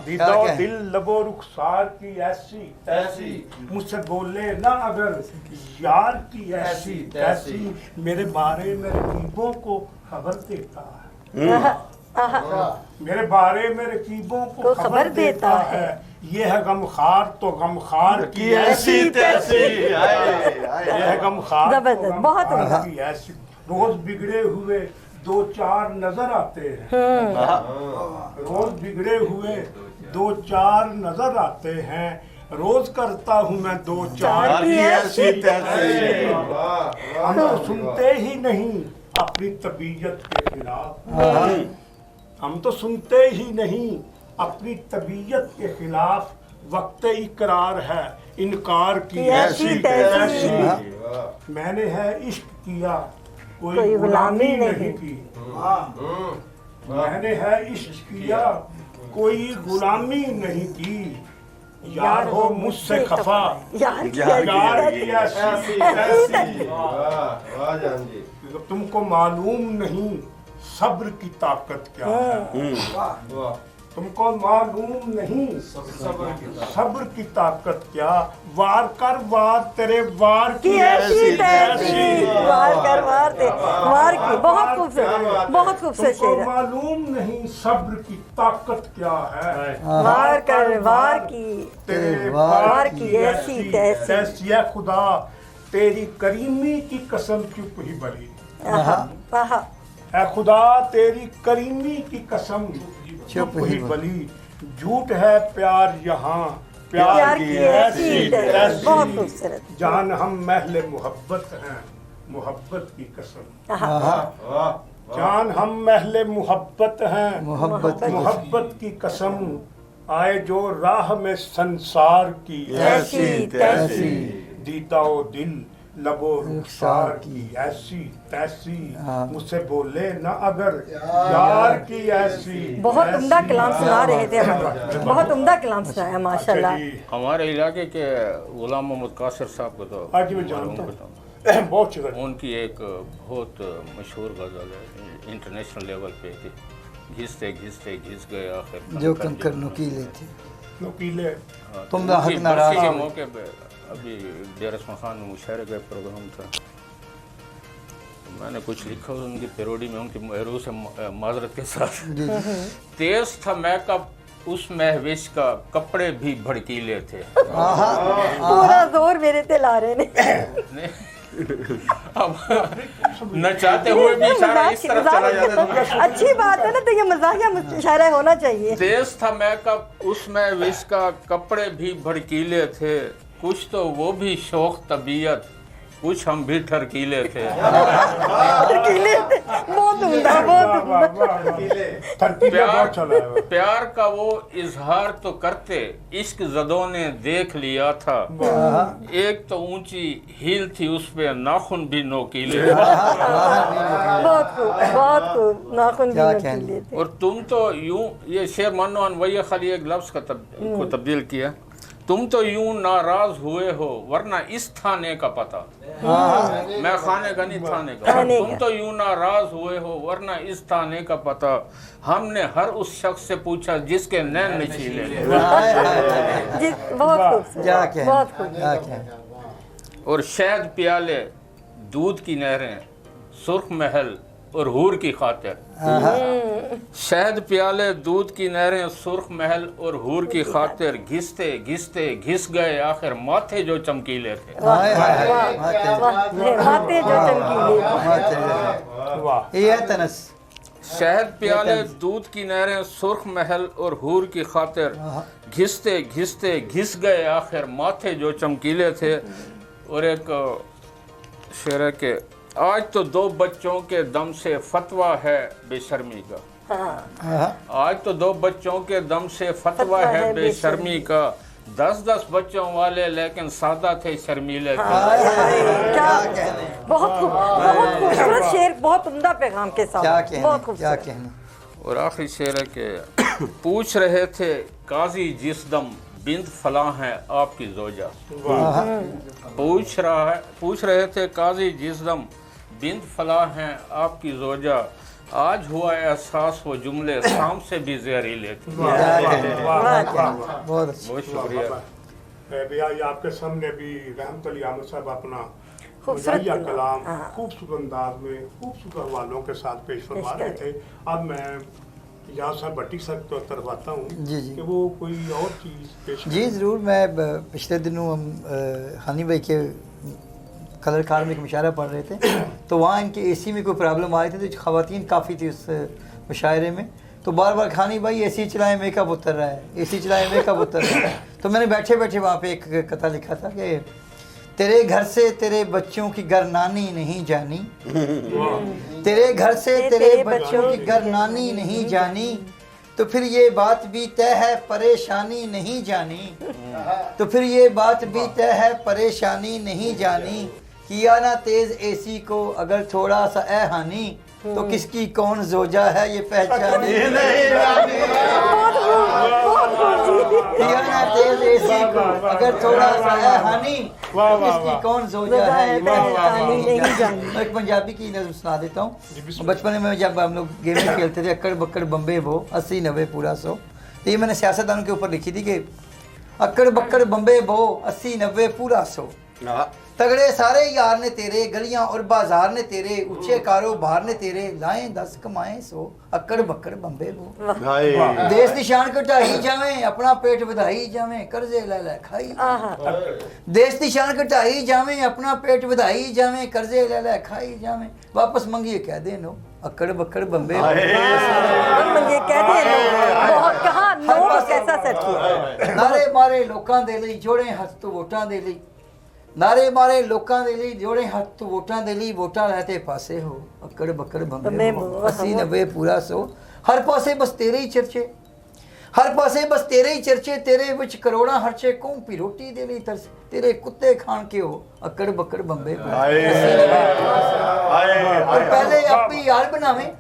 दीदा ओ दिल लबो रुखसार की ऐसी तैसी। मुझसे बोले ना अगर यार की ऐसी तैसी। मेरे बारे में रकीबों को खबर देता है। मेरे बारे में रकीबों को खबर देता है। ये है गमखार तो गमखार की ऐसी तैसी। ये है गमखार तो जबरदस्त, बहुत गमखार की ऐसी। रोज बिगड़े हुए दो चार नजर आते हैं। रोज बिगड़े हुए दो चार नजर आते हैं। रोज करता हूँ मैं दो चार की ऐसी तैसी। हम तो सुनते ही नहीं अपनी तबीयत के खिलाफ। हम तो सुनते ही नहीं अपनी तबीयत के खिलाफ। वक्त इकरार है इनकार की ऐसी तैसी। मैंने है इश्क किया कोई गुलामी नहीं की। मैंने है इश्क किया कोई गुलामी नहीं की। यार हो मुझसे खफा यार की ऐसी तैसी। तुमको मालूम नहीं सब्र की ताकत क्या है। तुमको मालूम नहीं सब्र की ताकत क्या। वार कर वार तेरे वार की ऐसी तैसी। वार कर वार दे वार की। बहुत खूबसूरत, बहुत खूबसूरत शेर तुमको है। मालूम नहीं सब्र की ताकत क्या है। वार कर वार की तेरे वार की ऐसी तैसी। तैसी है खुदा तेरी करीमी की कसम चुप ही बली। आहा। ऐ खुदा तेरी करीमी की कसम चुप ही बली। झूठ है प्यार यहाँ प्यार की ऐसी तैसी। बहुत खूबसूरत। जान हम महल मोहब्बत हैं मोहब्बत की कसम। जान हम महल मोहब्बत हैं मोहब्बत की कसम। आए जो राह में संसार की ऐसी तैसी। दीदा ओ दिल लबो रुखसार की ऐसी तैसी। मुझसे बोले ना अगर यार की ऐसी। बहुत उम्दा कलाम सुना रहे थे हमारे। बहुत उम्दा कलाम सुनाया माशाल्लाह। हमारे इलाके के गुलाम मोहम्मद कासिर साहब को तो आज मैं जानता हूँ बहुत शुक्रिया। उनकी एक बहुत मशहूर गज़ल है इंटरनेशनल लेवल पे कि घिसते घिसते घिस गए आखिर जो कंकर नुकीले थे नुकीले। तुम ना हक ना बरसी के रहा। मौके पे अभी डेर उस्मान खान में मुशायरे का प्रोग्राम था। मैंने कुछ लिखा उनकी पैरोडी में उनकी हरू से माजरत के साथ। तेज था मेकअप उस महविश का कपड़े भी भड़कीले थे। पूरा जोर मेरे ते ला रहे ने। अब न चाहते हुए भी इशारा इस तरफ चला जाता था। अच्छी बात है ना, तो ये मजाकिया इशारा होना चाहिए। तेज था मेकअप उसमें विश का कपड़े भी भड़कीले थे। कुछ तो वो भी शौक तबीयत कुछ हम भी ठरकीले थे। बहुत उम्दा, बहुत उम्दा। प्यार का वो इजहार तो करते इश्क ज़दों ने देख लिया था। एक तो ऊंची हील थी उस पे नाखून भी नोकीले। बहुत खूब नाखून भी नोकीले थे। और तुम तो यूं ये शेर मानो अनवैया खाली एक लफ्ज़ का को तब्दील किया। तुम तो यूं नाराज हुए हो वरना इस थाने का पता। मैं खाने का नहीं थाने का। तुम तो यूं नाराज हुए हो वरना इस थाने का पता। हमने हर उस शख्स से पूछा जिसके नैन नशीले थे। बहुत खूब। और शहद प्याले दूध की नहरें सुर्ख महल और हूर की खातिर। शहद प्याले दूध की नहरें सुर्ख महल और हूर की खातिर। घिसते घिसते घिस गए आखिर माथे जो चमकीले थे। माथे जो चमकीले। शहद प्याले दूध की नहरें सुर्ख महल और हूर की खातिर। घिसते घिसते घिस गए आखिर माथे जो चमकीले थे। और एक शेर है कि आज तो दो बच्चों के दम से फतवा है बेशर्मी का। आज तो दो बच्चों के दम से फतवा है बेशर्मी का। 10-10 बच्चों वाले लेकिन सादा थे शर्मीले थे। बहुत खूबसूरत शेर, बहुत उम्दा पैगाम के साथ। क्या कहना। اور آخری شعر ہے کہ پوچھ رہے تھے قاضی جس دم بنت فلاں ہے آپ کی زوجہ. پوچھ رہے تھے قاضی جس دم بنت فلاں ہے آپ کی زوجہ. آج ہوا ہے احساس وہ جملے شام سے بھی زہریلے تھے. بہت اچھا. بہت شکریہ. بھیا یہ آپ کے سامنے بھی رحمت علی احمد صاحب اپنا خوبصورت مزاحیہ کلام خوبصورت انداز میں خوبصورت حوالوں کے ساتھ پیش فرما رہے تھے. اب میں یہاں صاحب بٹی صاحب کی طرف آتا ہوں کہ وہ کوئی اور چیز پیش جی ضرور. میں پچھلے دنوں ہم ہانی بھائی کے کلر کار میں ایک مشاعرہ پڑھ رہے تھے تو وہاں ان کے اے سی میں کوئی پرابلم آئی تھی تو خواتین کافی تھی اس مشاعرے میں تو بار بار ہانی بھائی اے سی چلائیں میک اپ اتر رہا ہے, اے سی چلائیں میک اپ اتر رہا ہے. تو میں نے بیٹھے بیٹھے وہاں پہ ایک قطعہ لکھا تھا کہ تیرے گھر سے تیرے بچوں کی گرنانی نہیں جانی, تیرے گھر سے تیرے بچوں کی گرنانی نہیں جانی, تو پھر یہ بات بھی طے ہے پریشانی نہیں جانی, تو پھر یہ بات بھی طے ہے پریشانی نہیں جانی. کیا نہ تیز اے سی کو اگر تھوڑا سا اے ہانی, تو کس کی کون زوجہ ہے یہ پہچانی نہیں جانی. کیا نہ تیز اے سی کو اگر تھوڑا سا اے ہانی, کس کی کون زوجہ ہے یہ پہچانی نہیں جانی. میں ایک پنجابی کی نظم سنا دیتا ہوں. بچپن میں جب ہم لوگ گیمیں کھیلتے تھے اکڑ بکڑ بمبے وہ 80 90 پورا 100, تو یہ میں نے سیاستدانوں کے اوپر لکھی تھی کہ اکڑ بکڑ بمبے بو 80 90 پورا 100. تگڑے سارے یار نے تیرے, گلیاں اور بازار نے تیرے, اونچے کاروبار نے تیرے, لائیں 10 کمائیں 100 اکڑ بکڑ بمبے بو. دیس نشان کٹائی جاویں اپنا پیٹ ودائی جاویں قرضے لے لے کھائی. دیس نشان کٹائی جاویں اپنا پیٹ ودائی جاویں قرضے لے لے کھائی جاویں. واپس منگیے کہہ دے نو اکڑ بکڑ بمبے منگیے کہہ دے نو. بہت کہاں نو کیسا سیٹ کیا. نعرے مارے لوکاں دے لئی جوڑے ہاتھ تو ووٹاں دے لئی, نعرے مارے لوکاں دے لئی جوڑے ہاتھ تو ووٹاں دے لئی, ووٹاں لیتے پاسے ہو اکڑ بکڑ بمبے 80 90 پورا 100. ہر پاسے بس تیرے ہی چرچے, ہر پاسے بس تیرے ہی چرچے, تیرے وچ کروڑاں خرچے, قوم پی روٹی دے لئی ترس, تیرے کتے کھان کے ہو اکڑ بکڑ بمبے. اور پہلے اپی یار بناویں,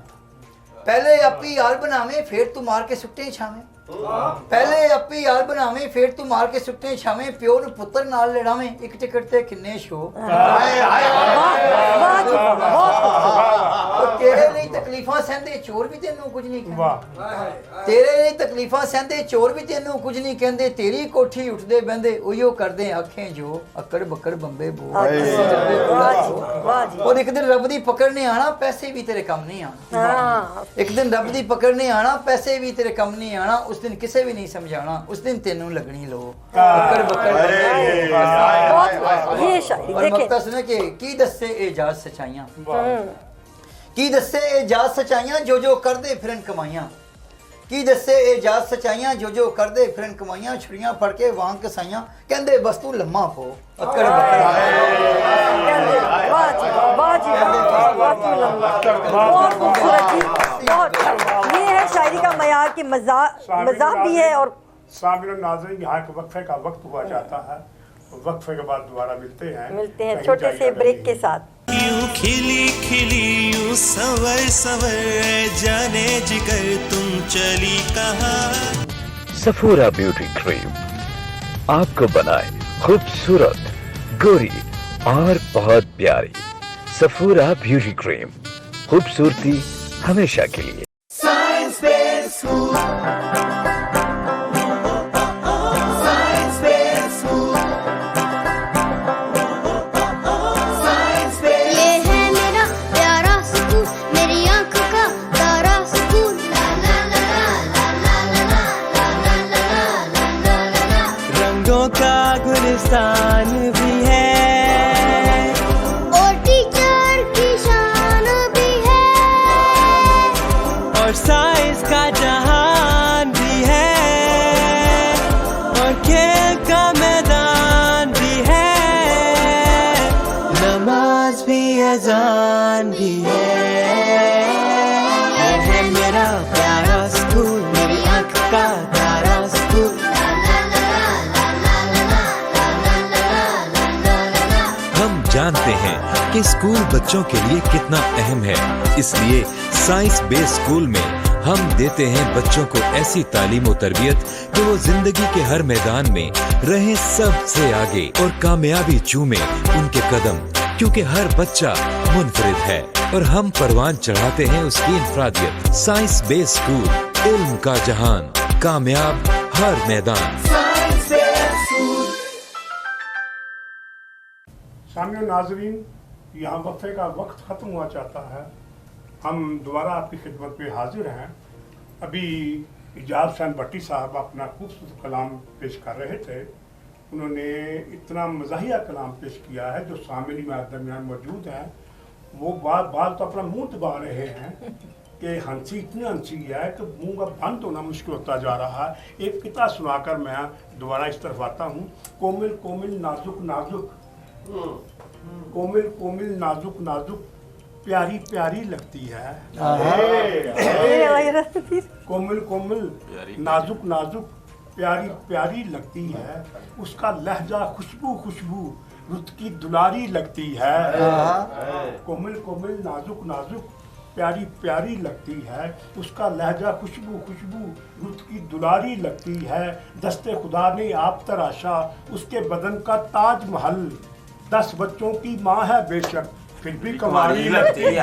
پہلے اپی یار بناویں پھر تو مار کے سٹے چھاویں. پہلے اپی یار بناویں پھر تو مار کے سٹے چھاویں, پیو نو پتر نال لڑاویں ایک ٹکٹ تے کنے شو. تیرے لئی تکلیفاں سہندے چور بھی تینوں کچھ نہیں کہندے, تیرے لئی تکلیفاں سہندے چور بھی تینوں کچھ نہیں کہندے, تیری کوٹھی اٹھدے بہندے اوہیو کردے آکھیں جو اکڑ بکڑ بمبے بو. اور ایک دن رب دی پکڑنے آنا پیسے بھی تیرے کم نہیں آنا, ایک دن رب دی پکڑنے آنا پیسے بھی تیرے کم نہیں آنا, اس دن کسے بھی نہیں سمجھانا, اس دن تینوں لگنی لو اکڑ بکڑ. اور مقتصد ہے کہ کی دسے اعجاز سچائیاں, کی دسے اعجاز سچائیاں جو جو کر دے پھرن کمائیاں, کی دسے اعجاز سچائیاں جو جو کر دے پھرن کمائیاں, چھڑیاں پھڑ کے وانگ کسائیاں کہندے بس تو لمحہ پو اکڑ بکڑ. یہ ہے شاعری کا معیار کہ مزاح بھی ہے. اور سامعین ناظرین یہاں کے وقفے کا وقت ہوا جاتا ہے, وقفے کے بعد دوبارہ ملتے ہیں چھوٹے سے بریک کے ساتھ. یوں کھلی کھلی یوں سور سور جانے جگر تم چلی کہاں. سفورا بیوٹی کریم آپ کو بنائے خوبصورت, گوری اور بہت پیاری. سفورا بیوٹی کریم, خوبصورتی ہمیشہ کے لیے. بھی ہے اور ٹیچر کی شان بھی ہے, اور سائنس کا جہان بھی ہے, اور کھیل کا میدان بھی ہے, نماز بھی اذان بھی ہے میرا پیارا اسکول, میری آنکھ کا تارا اسکول. جانتے ہیں کہ اسکول بچوں کے لیے کتنا اہم ہے, اس لیے سائنس بیس اسکول میں हम देते हैं बच्चों को ऐसी तालीम और तरबियत कि वो जिंदगी के हर मैदान में रहें सबसे आगे और कामयाबी चूमे उनके कदम, क्योंकि हर बच्चा मुनफरिद है और हम परवान चढ़ाते हैं उसकी इनफरादियत। साइंस बेस्ड स्कूल, इल्म का जहान, कामयाब हर मैदान। सामने नाजरीन, यहाँ वक्फे का वक्त ख़त्म हुआ चाहता है। हम दोबारा आपकी खिदमत में हाजिर हैं। अभी इजाज़ हुसैन भट्टी साहब अपना खूबसूरत कलाम पेश कर रहे थे। उन्होंने इतना मज़ाहिया कलाम पेश किया है, जो सामने में दरमियान मौजूद हैं वो बाल तो अपना मुंह दबा रहे हैं कि हंसी इतनी हंसी है कि मुंह का बंद होना मुश्किल होता जा रहा है। एक किता सुनाकर मैं दोबारा इस तरफ आता हूँ। कोमिल कोमिल नाजुक नाजुक, कोमिल कोमिल नाजुक नाजुक, प्यारी प्यारी लगती है। कोमिल कोमिल नाजुक नाजुक, प्यारी प्यारी लगती है। उसका लहजा खुशबू खुशबू, रुत की दुलारी लगती है। कोमिल कोमिल नाजुक नाजुक, प्यारी प्यारी लगती है। उसका लहजा खुशबू खुशबू, रुत की दुलारी लगती है। दस्ते खुदा ने आप तराशा, उसके बदन का ताज महल। 10 बच्चों की माँ है बेशक, फिर भी कमाली लगती है।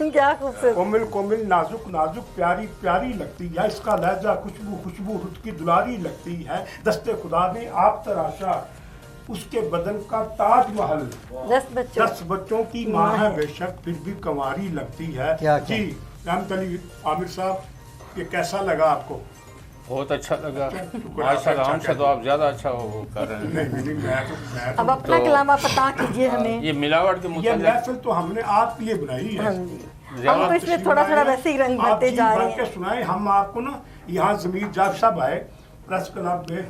क्या खूबसूरत। कोमिल कोमिल नाजुक नाजुक, प्यारी प्यारी लगती है। इसका लहजा खुशबू खुशबू, रुत की दुलारी लगती है। दस्ते खुदा ने आप तराशा, उसके बदन का ताज महल। 10 बच्चों की माँ है बेशक, फिर भी कमारी लगती है। जी रहमत अली आमिर साहब, ये कैसा लगा आपको? बहुत अच्छा लगा माशाल्लाह। हमसे तो आप ज़्यादा अच्छा वो कर रहे हैं। अब अपना कलाम आप बता कीजिए हमें। ये मिलावट के ये महफिल तो हमने आपके लिए बनाई है। हम तो इसमें थोड़ा थोड़ा वैसे ही रंग भरते जा रहे हैं। सुनाए हम आपको ना। यहाँ ज़मीर जाब साहब आए प्रेस क्लब में,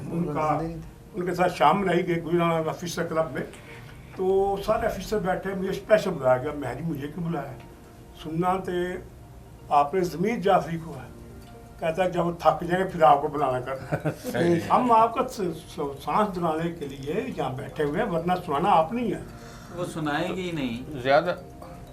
उनके साथ शाम बनाई गई गुजराना ऑफिसर क्लब में। तो सारे ऑफिसर बैठे, मुझे स्पेशल बुलाया गया। महरी मुझे क्यों बुलाया? सुनना थे आपने ज़मीर जाफरी को है। कहता है जब थक जाएंगे फिर आपको बुलाना कर। हम आपको सांस दिलाने के लिए यहाँ बैठे हुए हैं, वरना सुनाना आप नहीं है। वो सुनाएंगे ही नहीं ज़्यादा।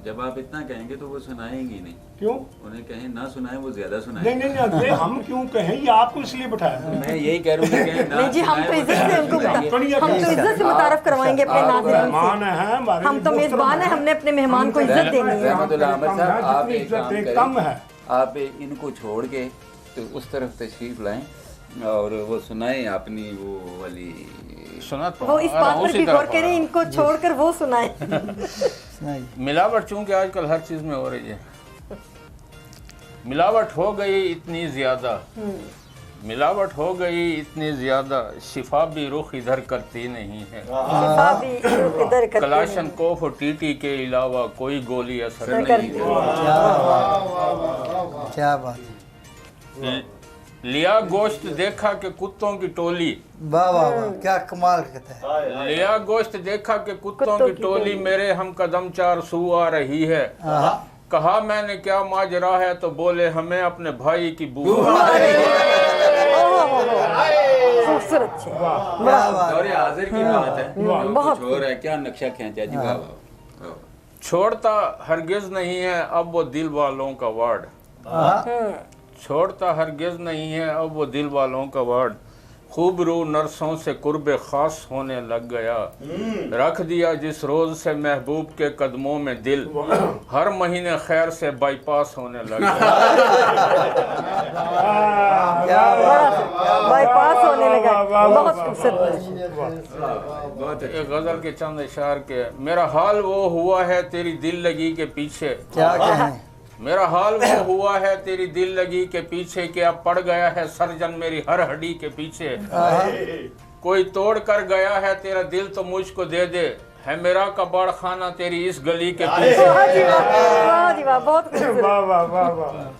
जब आप इतना कहेंगे तो वो सुनाएंगे नहीं। क्यों? उन्हें कहें ना सुनाएं, वो ज्यादा सुनाएंगे। नहीं हम क्यों कहें? ये आपको इसलिए बैठाया। मैं यही कह रहा हूँ नहीं जी, हम तो इज्जत से उनको हम तो इज्जत से मुतारफ करवाएंगे अपने मेहमान है। हम तो मेजबान है, हमने अपने मेहमान को इज्जत देनी है। आप एक काम करें, आप इनको छोड़ के तो उस तरफ तशरीफ लाएं और वो सुनाएं अपनी वो वाली सुनाता वो इस बात पर भी गौर करें, इनको छोड़कर वो सुनाएं। मिलावट चूंकि आजकल हर चीज में हो रही है। मिलावट हो गई इतनी ज्यादा, मिलावट हो गई इतनी ज्यादा, शिफा भी रुख इधर करती नहीं है। शिफा भी रुख इधर करती कलाशन कोफ और टीटी के अलावा कोई गोली असर नहीं करती। क्या बात। लिया गोश्त देखा कि कुत्तों की टोली। वाह वाह वाह, क्या कमाल कहता है। लिया गोश्त देखा कि कुत्तों की टोली, मेरे हम कदम 4 सू आ रही है। कहा मैंने क्या माजरा है, तो बोले हमें अपने भाई की बू आ रही है। खूबसूरत हाजिर की बात है। बहुत छोड़ है क्या नक्शा खींचा जी। वाह। छोड़ता हरगिज नहीं है अब वो दिल वालों का वार्ड। छोड़ता हरगिज नहीं है अब वो दिल वालों का वार्ड। खूब रू नर्सों से कुर्बे खास होने लग गया। रख दिया जिस रोज से महबूब के कदमों में दिल, हर महीने खैर से बाईपास होने लग गया। बाईपास होने लगा। बहुत खूबसूरत। एक गजल के चंद इशार के, मेरा हाल वो हुआ है तेरी दिल लगी के पीछे। क्या कहें। मेरा हाल वो हुआ है तेरी दिल लगी के पीछे, कि अब पड़ गया है सर्जन मेरी हर हड्डी के पीछे। कोई तोड़ कर गया है तेरा दिल तो मुझको दे दे, है मेरा कबाड़ खाना तेरी इस गली के पीछे। बहुत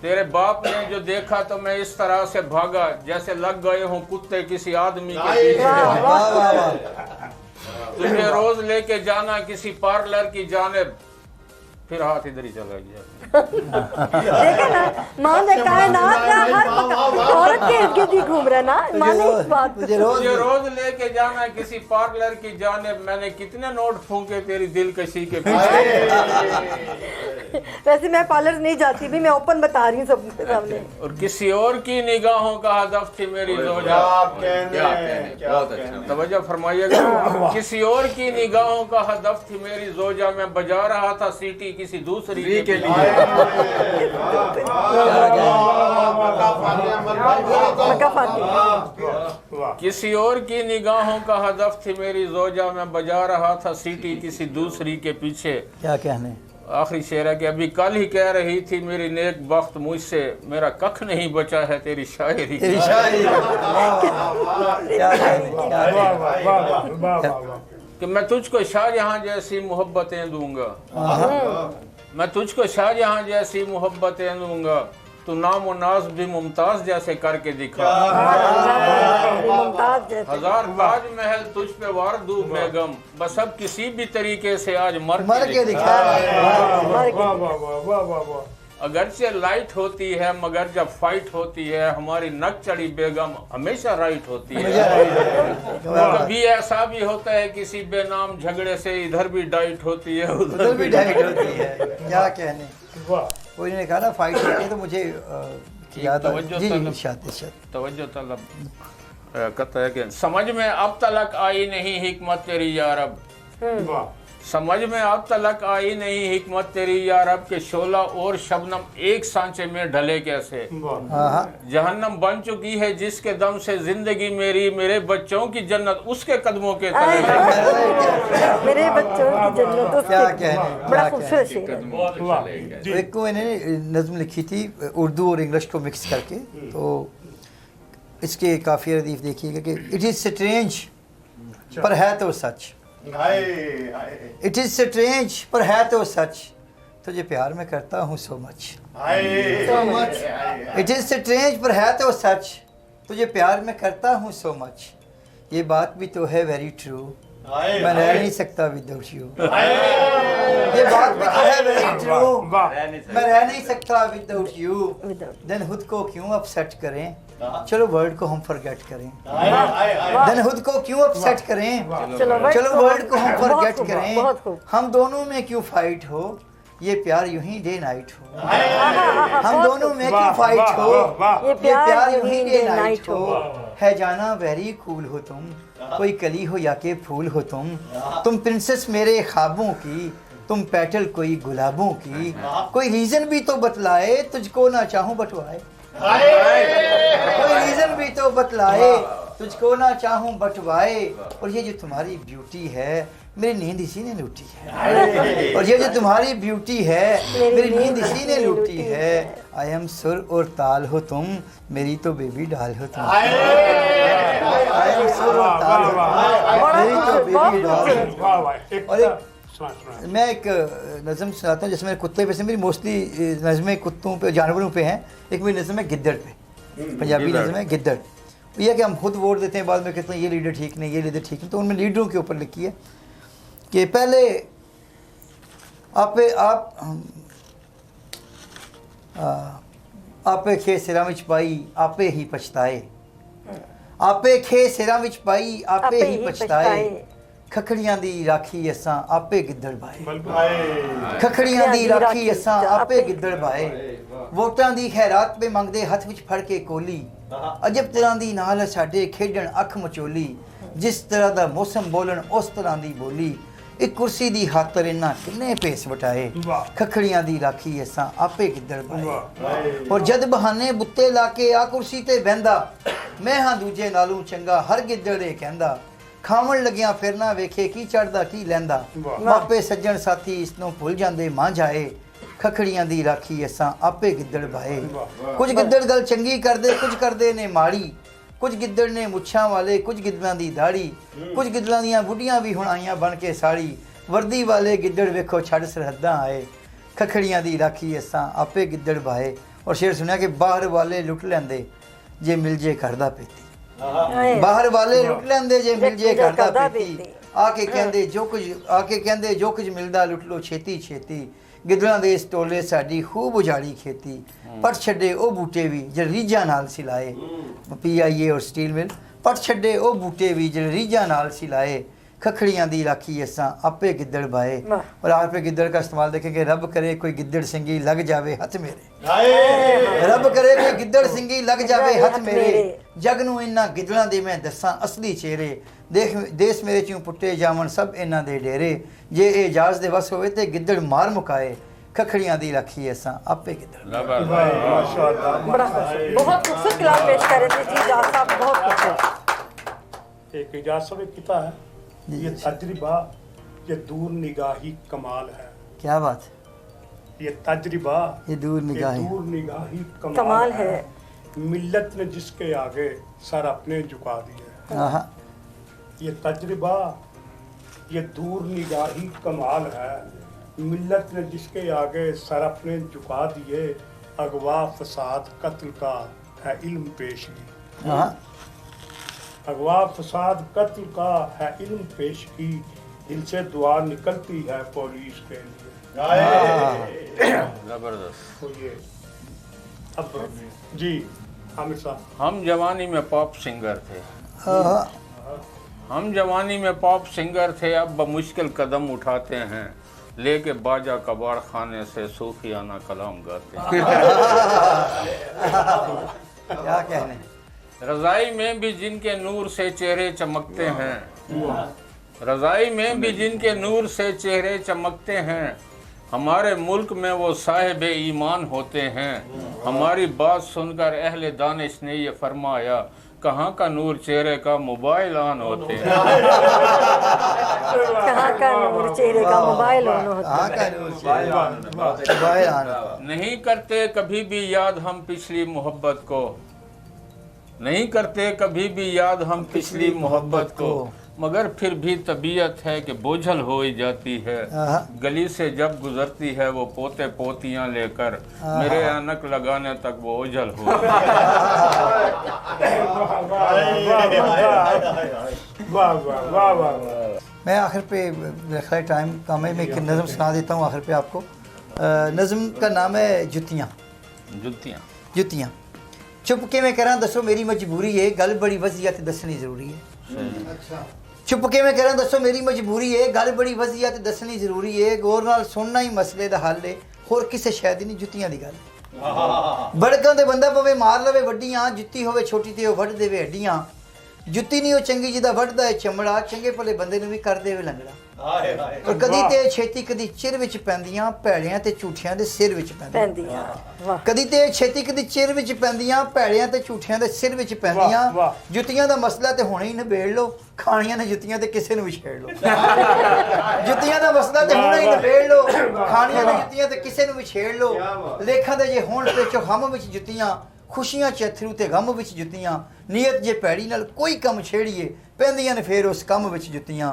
तेरे बाप ने जो देखा तो मैं इस तरह से भागा, जैसे लग गए हूँ कुत्ते किसी आदमी के पीछे। तुझे रोज लेके जाना किसी पार्लर की जानिब, फिर हाथ इधर ही चला गया। देखा ना, माँ ने कायनात का हर मकान औरत के इर्द गिर्द ही घूम रहा ना। माँ ने इस बात मुझे मुझे रोज लेके जाना है किसी पार्लर की जानिब, मैंने कितने नोट फूंके तेरी दिलकशी के पीछे। वैसे मैं पार्लर नहीं जाती भी, मैं ओपन बता रही हूँ सबके सामने। और किसी और की निगाहों का हदफ थी मेरी जोजा। क्या कहने, बहुत अच्छा। तवज्जो फरमाइएगा। किसी और की निगाहों का हदफ थी मेरी जोजा, मैं बजा रहा था सीटी किसी दूसरी के लिए। किसी और की निगाहों का हदफ थी मेरी जोजा, मैं बजा रहा था सीटी किसी दूसरी के पीछे। क्या कहने। आखिरी शेर है कि अभी कल ही कह रही थी मेरी नेक बख्त मुझसे, मेरा कख नहीं बचा है तेरी शायरी। तेरी शायरी क्या कहने, क्या कहने। कि मैं तुझको शाहजहां जैसी मोहब्बतें दूंगा, मैं तुझको शाहजहां जैसी मोहब्बतें दूंगा, तू नाम और नाज भी मुमताज जैसे करके दिखा। हजार ताज महल तुझ पे वार दूं बेगम, बस अब किसी भी तरीके से आज मर के दिखा। अगरचे लाइट होती है मगर जब फाइट होती है, हमारी नक चढ़ी बेगम हमेशा राइट होती है। कभी ऐसा भी होता है किसी बेनाम झगड़े से इधर भी डाइट होती है उधर भी डाइट होती है। क्या कहने। कोई ने कहा ना फाइट होती है, तो मुझे याद तवज्जो तलब कहता है कि समझ में अब तलक आई नहीं हिकमत तेरी यारब, समझ में अब तलक आई नहीं हिकमत तेरी यारब, के शोला और शबनम एक सांचे में ढले कैसे। जहन्नम बन चुकी है जिसके दम से जिंदगी मेरी, मेरे बच्चों की जन्नत उसके कदमों के तले। मेरे बच्चों की जन्नत क्या कहने। बड़ा खूबसूरत शेर। एक को इन्होंने नज़्म लिखी थी उर्दू और इंग्लिश को मिक्स करके, तो इसके काफ़ी रदीफ देखिएगा कि इट इज़ स्ट्रेंज पर है तो सच, इट इज़ स्ट्रेंज पर है तो सच, तुझे प्यार में करता हूँ so much. It is strange पर है तो सच, तुझे प्यार में करता हूँ सो मच, ये बात भी तो है वेरी ट्रू, मैं रह नहीं सकता विदाउट यू। ये बात भी तो है वेरी ट्रू, मैं रह नहीं सकता विदाउट यू। देन खुद को क्यों अपसेट करें, चलो वर्ड को हम फॉरगेट करें। देन खुद को क्यों अपसेट करें, चलो वर्ड को हम फॉरगेट करें। हम दोनों में क्यों फाइट हो, ये प्यार यूं ही डे नाइट हो। हम दोनों में क्यों फाइट हो, ये प्यार यूं ही डे नाइट हो। है जाना वेरी कूल हो तुम, कोई कली हो या के फूल हो तुम प्रिंसेस मेरे ख्वाबों की, तुम पेटल कोई गुलाबों की। कोई रीजन भी तो बतलाए, तुझको ना चाहूं बटवाए। कोई रीजन भी तो बतलाए, तुझको ना चाहूं बटवाए। और ये जो तुम्हारी ब्यूटी है, मेरी नींद इसी ने लूटी है। और ये जो तुम्हारी ब्यूटी है, मेरी नींद इसी ने लूटी है। आई एम सुर और ताल हो तुम, मेरी तो बेबी डाल हो तुम। आई एम सुर और ताल हो तुम, मेरी तो बेबी डाल। और मैं एक नज़म सुनाता हूँ, जैसे मेरे कुत्ते पे से, मेरी मोस्टली नज़में कुत्तों पे जानवरों पे हैं। एक मेरी नज़म है गिद्दड़ पे, पंजाबी नज़म है गिद्दड़। ये है कि हम खुद वोट देते हैं, बाद में कहते हैं ये लीडर ठीक नहीं, ये लीडर ठीक नहीं। तो उनमें लीडरों के ऊपर लिखी है कि पहले आपे खे सिरां विच पाई आपे ही पछताए, आपे खे सिरां विच पाई आपे ही पछताए। खखड़ियां दी राखी असां आपे गिद्दड़ बाए, खखड़ियां दी राखी असां आपे गिद्दड़ बाए। वोटां दी खैरात पे मंगदे हथ विच फड़ के कोली, अजब तरह दी नाल साडे खेडण अख मचोली। जिस तरह दा मौसम बोलन उस तरह दी बोली, एक कुर्सी दी खातर इन्ना किन्ने पेस वटाए। खखड़ियां दी राखी असां आपे गिद्दड़ बाए। और जद बहाने बुत्ते लाके आ कुर्सी ते बहंदा, मैं हां दूजे नालों चंगा हर गिद्दड़ ए कहंदा। खावण लग्या फिर ना वेखे की चढ़दा की लैंदा, मापे सज्जण साथी इसनों भुल जांदे मां जाए। खखड़ियां दी राखी असां आपे गिद्दड़ बाए। कुछ गिद्दड़ गल चंगी करदे, कुछ करदे ने माड़ी। कुछ गिद्दड़ ने मुच्छां वाले, कुछ गिद्दड़ां दी दाढ़ी। कुछ गिद्दड़ां दियां बुढ़ियां भी हुण आईयां बन के साड़ी। वर्दी वाले गिद्दड़ वेखो छड़ सरहदां आए। खखड़ियां दी राखी असां आपे गिद्दड़ बाए। और शेर सुनिया कि बाहर वाले लुट लैंदे जे मिल जे करदा पेती, बाहर वाले लुट लैंदे जे मिल जे करदा पेती। आके कहंदे जो कुछ मिलदा लुट लो छेती छेती। ਗਿੱਦੜਾਂ ਦੇ ਇਸ ਟੋਲੇ ਸਾਡੀ ਖੂਬ ਉਜਾੜੀ ਖੇਤੀ ਪੱਟ ਛੱਡੇ ਉਹ ਬੂਟੇ ਵੀ ਜਿਹੜੇ ਰੀਝਾਂ ਨਾਲ ਸਿਲਾਏ PIA ਔਰ ਸਟੀਲ ਮਿਲ ਪੱਟ ਛੱਡੇ ਉਹ ਬੂਟੇ ਵੀ ਜਿਹੜੇ ਰੀਝਾਂ ਨਾਲ सिलाए खखड़ियाँ दी राखी असा आपे गिद्दड़ बाए और आपे गिद्दड़ का इस्तेमाल देखेंगे रब करे कोई गिद्दड़ सिंगी लग जावे हथ मेरे रब करे कोई गिद्दड़ सिंगी लग जावे हथ मेरे जग नूं इन्हां गिद्दड़ां दे मैं दसां असली चेहरे देख देश मेरे चों पुट्टे जावन सब इन्हां दे डेरे जे एजाज दे वस होवे ते गिद्दड़ मार मुकाए खखड़ियाँ दी राखी असा आपे गिद्दड़ बड़ा बहुत खूबसूरत कलाम पेश कर रहे थे जी इजाज साहब बहुत खूबसूरत एक इजाज साहब किता है ये तजर्बा ये दूर निगाही कमाल है क्या बात ये तजर्बा ये दूर निगाही कमाल है मिल्लत ने जिसके आगे सर अपने झुका दिए ये तजर्बा ये दूर निगाही कमाल है मिल्लत ने जिसके आगे सर अपने झुका दिए अगवा फसाद कत्ल का है इल्म पेशगी अगवा फसाद कत्ल का है इल्म पेश की दिल से दुआ निकलती है पुलिस के लिए जबरदस्त। तो ये अब जी आमिर साहब हम जवानी में पॉप सिंगर थे हम जवानी में पॉप सिंगर थे अब बमुश्किल कदम उठाते हैं लेके बाजा कबाड़ खाने से सूफियाना कलाम गाते हैं क्या कहने रज़ाई में भी जिनके नूर से चेहरे चमकते हैं रज़ाई में भी जिनके नूर से चेहरे चमकते हैं हमारे मुल्क में वो साहिब ईमान होते हैं हमारी बात सुनकर अहले दानिश ने ये फरमाया कहाँ का नूर चेहरे का मोबाइल ऑन होते हैं कहाँ का नूर चेहरे का मोबाइल ऑन होता है नहीं करते कभी भी याद हम पिछली मोहब्बत को नहीं करते कभी भी याद हम पिछली मोहब्बत को मगर फिर भी तबीयत है कि बोझल हो ही जाती है गली से जब गुजरती है वो पोते पोतियां लेकर मेरे अनक लगाने तक वो ओझल हो मैं आखिर पे रखा टाइम कम है मैं एक नज़म सुना देता हूँ आखिर पे आपको नज़म का नाम है जुतियाँ जुतियाँ जुतियाँ चुप के मैं करा दसो मेरी मजबूरी है गल बड़ी वजियत दसनी जरूरी है चुप के मैं करा दसो मेरी मजबूरी है गल बड़ी वजियत दसनी जरूरी है गौर नाल सुनना ही मसले दा हल है होर किसे शायद नहीं जुतियां दी गल बड़कां दे बंदा पवे मार लवे वड्डियां जुत्ती होवे छोटी ते ओ वड देवे हड्डियां जुत्ती नहीं ओ चंगी जिदा वडदा है चमड़ा चंगे भले बंदे नूं भी कर देवे लंगड़ा और कदी ते छेती कदी चिर विच पैंदियां भैड़ियां ते झूठियां दे सिर विच पैंदियां कदी ते छेती कदी चिर विच पैंदियां भैड़ियां ते झूठियां दे सिर विच पैंदियां जुत्तियां दा मसला ते हुणे ही निबेड़ लो खाणियां ने जुत्तियां ते किसे नूं भी छेड़ लो जुत्तियां दा मसला ते हुणे ही निबेड़ लो खाणियां ने जुत्तियां ते किसे नूं भी छेड़ लो लेखां दे जे होण ते चौहम विच जुत्तियां खुशियां चथरू ते गम विच जुत्तियां नीयत जे पैड़ी नाल कोई कम छेड़िए पैंदियां ने फेर उस कम विच जुत्तियां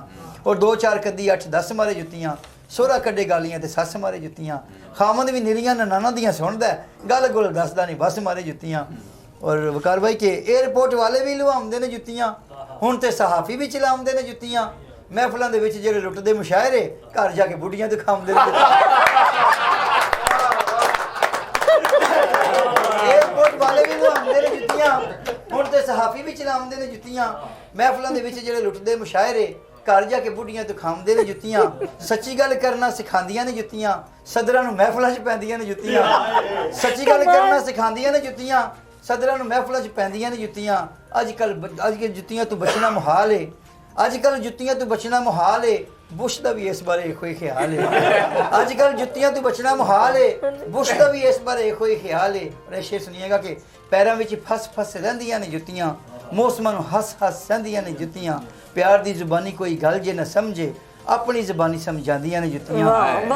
और दो चार कदी 8-10 मारे जुत्तियां सोहरा कड्डे गालियां ते सस मारे जुत्तियां खामंद भी निरियां ननाना दियां सुनदा गल गुल दसदा नहीं बस मारे जुत्तियां और वकार भाई के एयरपोर्ट वाले भी लुहामदे ने जुत्तियां हुण ते सहाफी भी चलाउंदे ने जुत्तियां महफिलां दे विच जेहड़े लुੱਟਦੇ मुशायरे घर जाके बुढ़ियां दिखाउंदे ने एयरपोर्ट वाले भी लुहामदे ने जुत्तियां हुण ते सहाफी भी चलाउंदे ने जुत्तियां महफिलां दे विच जेहड़े लुੱਟਦੇ मुशायरे घर जाके बुढ़ियां दिखाउंदे ने जुत्तियां सच्ची गल करना सिखांदियां ने जुत्तियां सदरां नूं महफिलां 'च पैंदियां ने जुत्तियां सच्ची गल करना सिखांदियां ने जुत्तियां सदरां नूं महफिलां 'च पैंदियां ने जुत्तियां अजकल जुत्तियां तो बचना मुहाल है अजकल जुत्तियां तो बचना मुहाल है बुश दा भी इस बारे कोई ख्याल है अजकल जुत्तियां तो बचना मुहाल है बुश दा भी इस बारे कोई ख्याल है और ये शेर सुनिएगा कि पैरां विच फस फस रहिंदियां ने जुत्तियां मौसमां नूं हस हस रहिंदियां ने जुत्तियां प्यार दी जुबानी कोई गल जे न समझे अपनी जुबानी समझांदियां ने जुत्तियां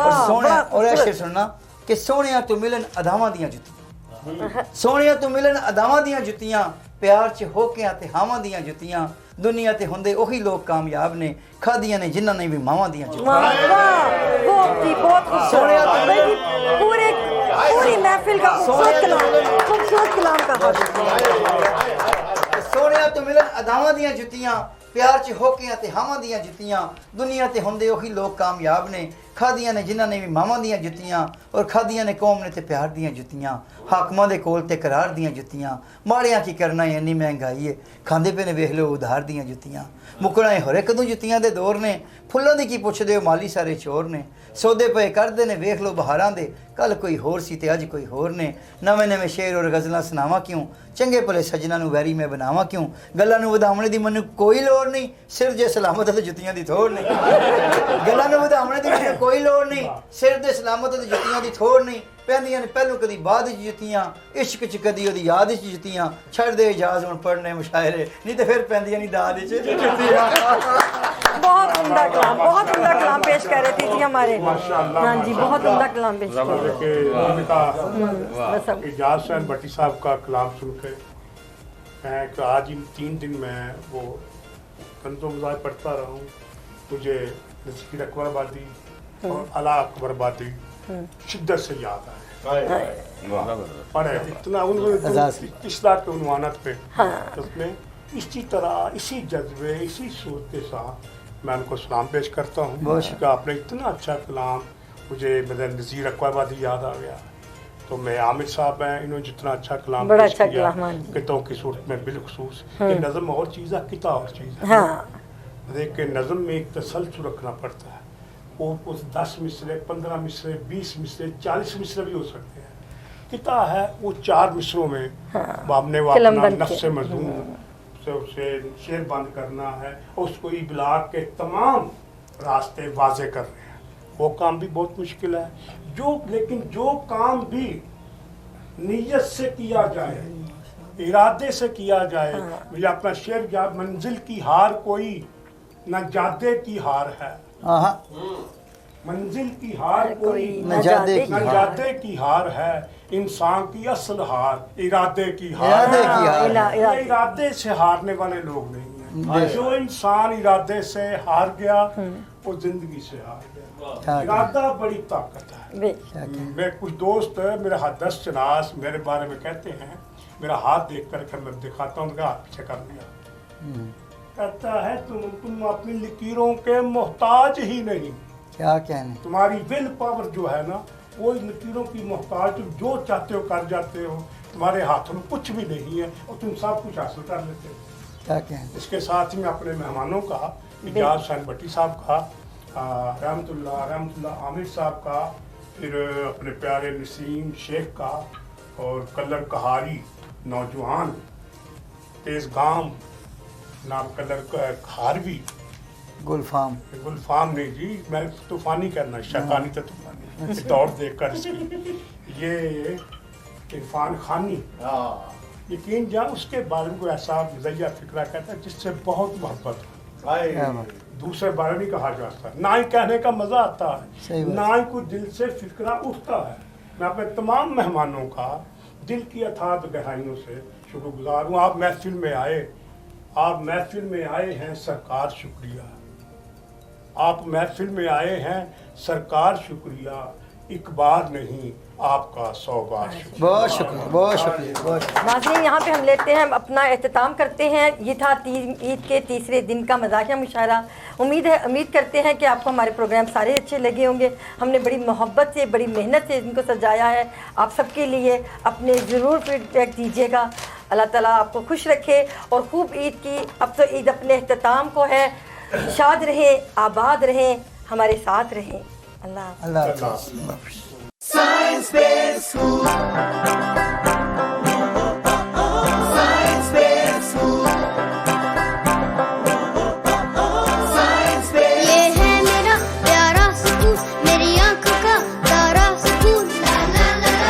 और सोहणे और ये शेर सुनना कि सोहणियां तो मिलन अदावां दियां जुत्तियां सोहणियां तो मिलन अदावां दियां जुत्तियां प्यार च होके ते हावां दियां जुत्तियां दुनिया ते हुंदे ओही लोग कामयाब ने खादियां ने जिन्हां ने भी मावां दियां सोहणियां पूरे पूरी महफिल का खूबसूरत कलाम का सोहणियां तो मिलन अदावां दियां जुत्तियां प्यार च होके ते हावां दियां जुत्तियां दुनिया ते हुंदे ओही लोग कामयाब ने ਖਾਦੀਆਂ ਨੇ ਜਿਨ੍ਹਾਂ ਨੇ ਵੀ ਮਾਵਾਂ ਦੀਆਂ ਜੁੱਤੀਆਂ ਔਰ ਖਾਦੀਆਂ ਨੇ ਕੌਮ ਨੇ ਤੇ ਪਿਆਰ ਦੀਆਂ ਜੁੱਤੀਆਂ, ਹਾਕਮਾਂ ਦੇ ਕੋਲ ਤੇ ਕਰਾਰ ਦੀਆਂ ਜੁੱਤੀਆਂ, ਮਾੜਿਆਂ ਕੀ ਕਰਨਾ ਇੰਨੀ ਮਹਿੰਗਾਈ ਏ, ਖਾਂਦੇ ਪਏ ਨੇ ਵੇਖ ਲਓ ਉਧਾਰ ਦੀਆਂ ਜੁੱਤੀਆਂ, ਮੁੱਕਣਾ ਹਰ ਇੱਕ ਨੂੰ ਜੁੱਤੀਆਂ ਦੇ ਦੌਰ ਨੇ, ਫੁੱਲਾਂ ਦੀ ਕੀ ਪੁੱਛਦੇ ਹੋ ਮਾਲੀ ਸਾਰੇ ਚੋਰ ਨੇ, ਸੌਦੇ ਪਏ ਕਰਦੇ ਨੇ ਵੇਖ ਲਓ ਬਹਾਰਾਂ ਦੇ, ਕੱਲ ਕੋਈ ਹੋਰ ਸੀ ਤੇ ਅੱਜ ਕੋਈ ਹੋਰ ਨੇ, ਨਵੇਂ ਨਵੇਂ ਸ਼ੇਰ ਔਰ ਗਜ਼ਲਾਂ ਸੁਣਾਵਾਂ ਕਿਉਂ, ਚੰਗੇ ਭਲੇ ਸੱਜਣਾ ਨੂੰ ਵੈਰੀ ਮੈਂ ਬਣਾਵਾਂ ਕਿਉਂ, ਗੱਲਾਂ ਨੂੰ ਵਧਾਉਣ ਦੀ ਮੈਨੂੰ ਕੋਈ ਲੋੜ ਨਹੀਂ, ਸਿਰ ਜੇ ਸਲਾਮਤ ਤੇ ਜੁੱਤੀਆਂ ਦੀ ਥੋੜ ਨਹੀਂ, ਗੱਲਾਂ ਨੂੰ ਵਧਾਉਣ ਦੀ ਮੈਨੂੰ ਕੋਈ ਲੋੜ ਨਹੀਂ, ਸਿਰ ਦੇ ਸਲਾਮਤ ਤੇ ਜੁੱਤੀਆਂ ਦੀ ਥੋੜ ਨਹੀਂ, ਪੈਂਦੀਆਂ ਨੇ ਪਹਿਲੋਂ ਕਦੀ ਬਾਅਦ 'ਚ ਜੁੱਤੀਆਂ, ਇਸ਼ਕ 'ਚ ਕਦੀ ਉਹਦੀ ਯਾਦ 'ਚ ਜੁੱਤੀਆਂ, ਛੱਡ ਦੇ ਇਜਾਜ਼ ਹੁਣ ਪੜ੍ਹਨੇ ਮੁਸ਼ਾਇਰੇ, ਨਹੀਂ ਤੇ ਫਿਰ ਪੈਂਦੀਆਂ ਨਹੀਂ ਦਾਦ 'ਚ ਜੁੱਤੀਆਂ। बहुत उम्दा कलाम पेश कर रहे थे जी हमारे, हाँ जी बहुत उम्दा कलाम पेश कर रहे थे। इजाज हुसैन भट्टी साहब का कलाम सुन के मैं आज इन 3 दिन में वो कंजो मज़ाहिर पढ़ता रहा हूँ, मुझे नज़ीर अकबर आबादी और अला अकबर आबादी शिद्दत से याद आए। पढ़े इतना उन्होंने इस बात के उन्वानत पे उसमें इसी तरह इसी जज्बे इसी सूरत के साथ मैं उनको सलाम पेश करता हूँ कि आपने इतना अच्छा कलाम, मुझे मेरे नज़ीर अकबर आबादी याद आ गया, तो मैं आमिर साहब हैं, इन्होंने जितना अच्छा कलाम पेश किया किताओं की सूरत में बिलखसूस, नज़म और चीज़ है किता और चीज़ है। देख के नज़म में एक तसलसल रखना पड़ता है, वो उस 10 मिसरे 15 मिसरे 20 मिसरे 40 मिसरे भी हो सकते हैं, किता है वो 4 मिसरों में आपने वो अपना नफ्स मज़मून से उसे शेर बंद करना है और उसको इबलाग के तमाम रास्ते वाजे कर रहे हैं, वो काम भी बहुत मुश्किल है, लेकिन जो काम भी नीयत से किया जाए, इरादे से किया जाए, मुझे अपना शेर या मंजिल की हार कोई न जादे की हार है, मंजिल की हार कोई न जादे की हार है, इंसान की असल हार इरादे की हार है। ये इरादे से हारने वाले लोग नहीं हैं, जो इंसान इरादे से हार गया वो जिंदगी से हार गया। इरादा बड़ी ताकत है। मैं कुछ दोस्त मेरे हाथ 10 जनास मेरे बारे में कहते हैं, मेरा हाथ देख कर मैं दिखाता हूँ, हाथ पीछे कर दिया, कहता है तुम अपनी लकीरों के मोहताज ही नहीं, क्या कहने, तुम्हारी विल पावर जो है ना वो लकीरों की मोहताज, तुम जो चाहते हो कर जाते हो, तुम्हारे हाथों में कुछ भी नहीं है और तुम सब कुछ हासिल कर लेते हो। क्या कहने। इसके साथ ही मैं अपने मेहमानों का, इजाज हुसैन भट्टी साहब का, रहमतुल्लाह आमिर साहब का, फिर अपने प्यारे नसीम शेख का और कलर कहारी नौजवान तेज गाम नाम कलर हारवी गुलफाम नहीं जी, मैं तूफानी करना शैतानी तो तूफानी दौड़ देख कर ये इरफान खानी, यकीन जान उसके बारे में कोई ऐसा मज़हिया फिक्रा कहता है जिससे बहुत मोहब्बत हो, दूसरे बारे नहीं कहा जाता, ना ही कहने का मज़ा आता है, ना ही कोई दिल से फिक्रा उठता है। मैं अपने तमाम मेहमानों का दिल की अथाह गहराइयों से शुक्रगुजार हूँ। आप महफिल में आए हैं सरकार शुक्रिया, आप महफिल में आए हैं सरकार शुक्रिया, एक बार नहीं आपका 100 बार शुक्रिया। बहुत शुक्रिया, बहुत शुक्रिया, बहुत शुक्रिया। नाज़रीन, यहाँ पे हम लेते हैं अपना एहतमाम करते हैं। ये था ईद के तीसरे दिन का मज़ाहिया मुशायरा। उम्मीद करते हैं कि आपको हमारे प्रोग्राम सारे अच्छे लगे होंगे। हमने बड़ी मोहब्बत से बड़ी मेहनत से इनको सजाया है आप सबके लिए। अपने ज़रूर फीडबैक दीजिएगा। अल्लाह ताला आपको खुश रखे और खूब ईद की, अब तो ईद अपने एहतमाम को है। शाद रहें, आबाद रहें, हमारे साथ रहें। अल्लाह Science Based School. Science Based School. Science Based. ये है मेरा प्यारा स्कूल, मेरी आँखों का तारा स्कूल। ला ला ला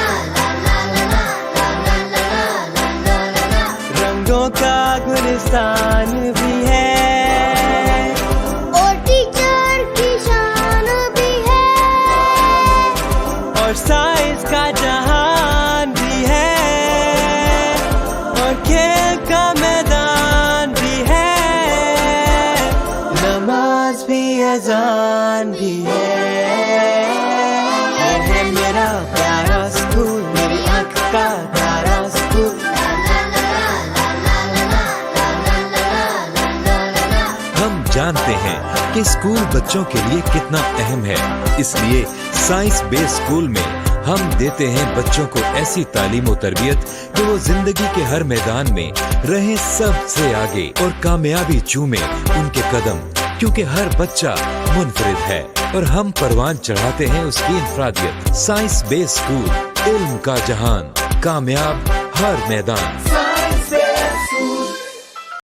ला ला ला ला ला ला ला ला ला ला। रंगों का गुलिस्तान भी है और टीचर की शान भी है और साइंस का जहान भी है और खेल का मैदान भी है, नमाज भी अजान भी है मेरा प्यारा स्कूल, मेरी आँख का तारा स्कूल। कि स्कूल बच्चों के लिए कितना अहम है। इसलिए साइंस बेस्ड स्कूल में हम देते हैं बच्चों को ऐसी तालीम और तरबियत कि वो जिंदगी के हर मैदान में रहे सबसे आगे और कामयाबी चूमे उनके कदम, क्योंकि हर बच्चा मुनफरिद है और हम परवान चढ़ाते हैं उसकी इनफरादियत। साइंस बेस्ड स्कूल, इल्म का जहान, कामयाब हर मैदान।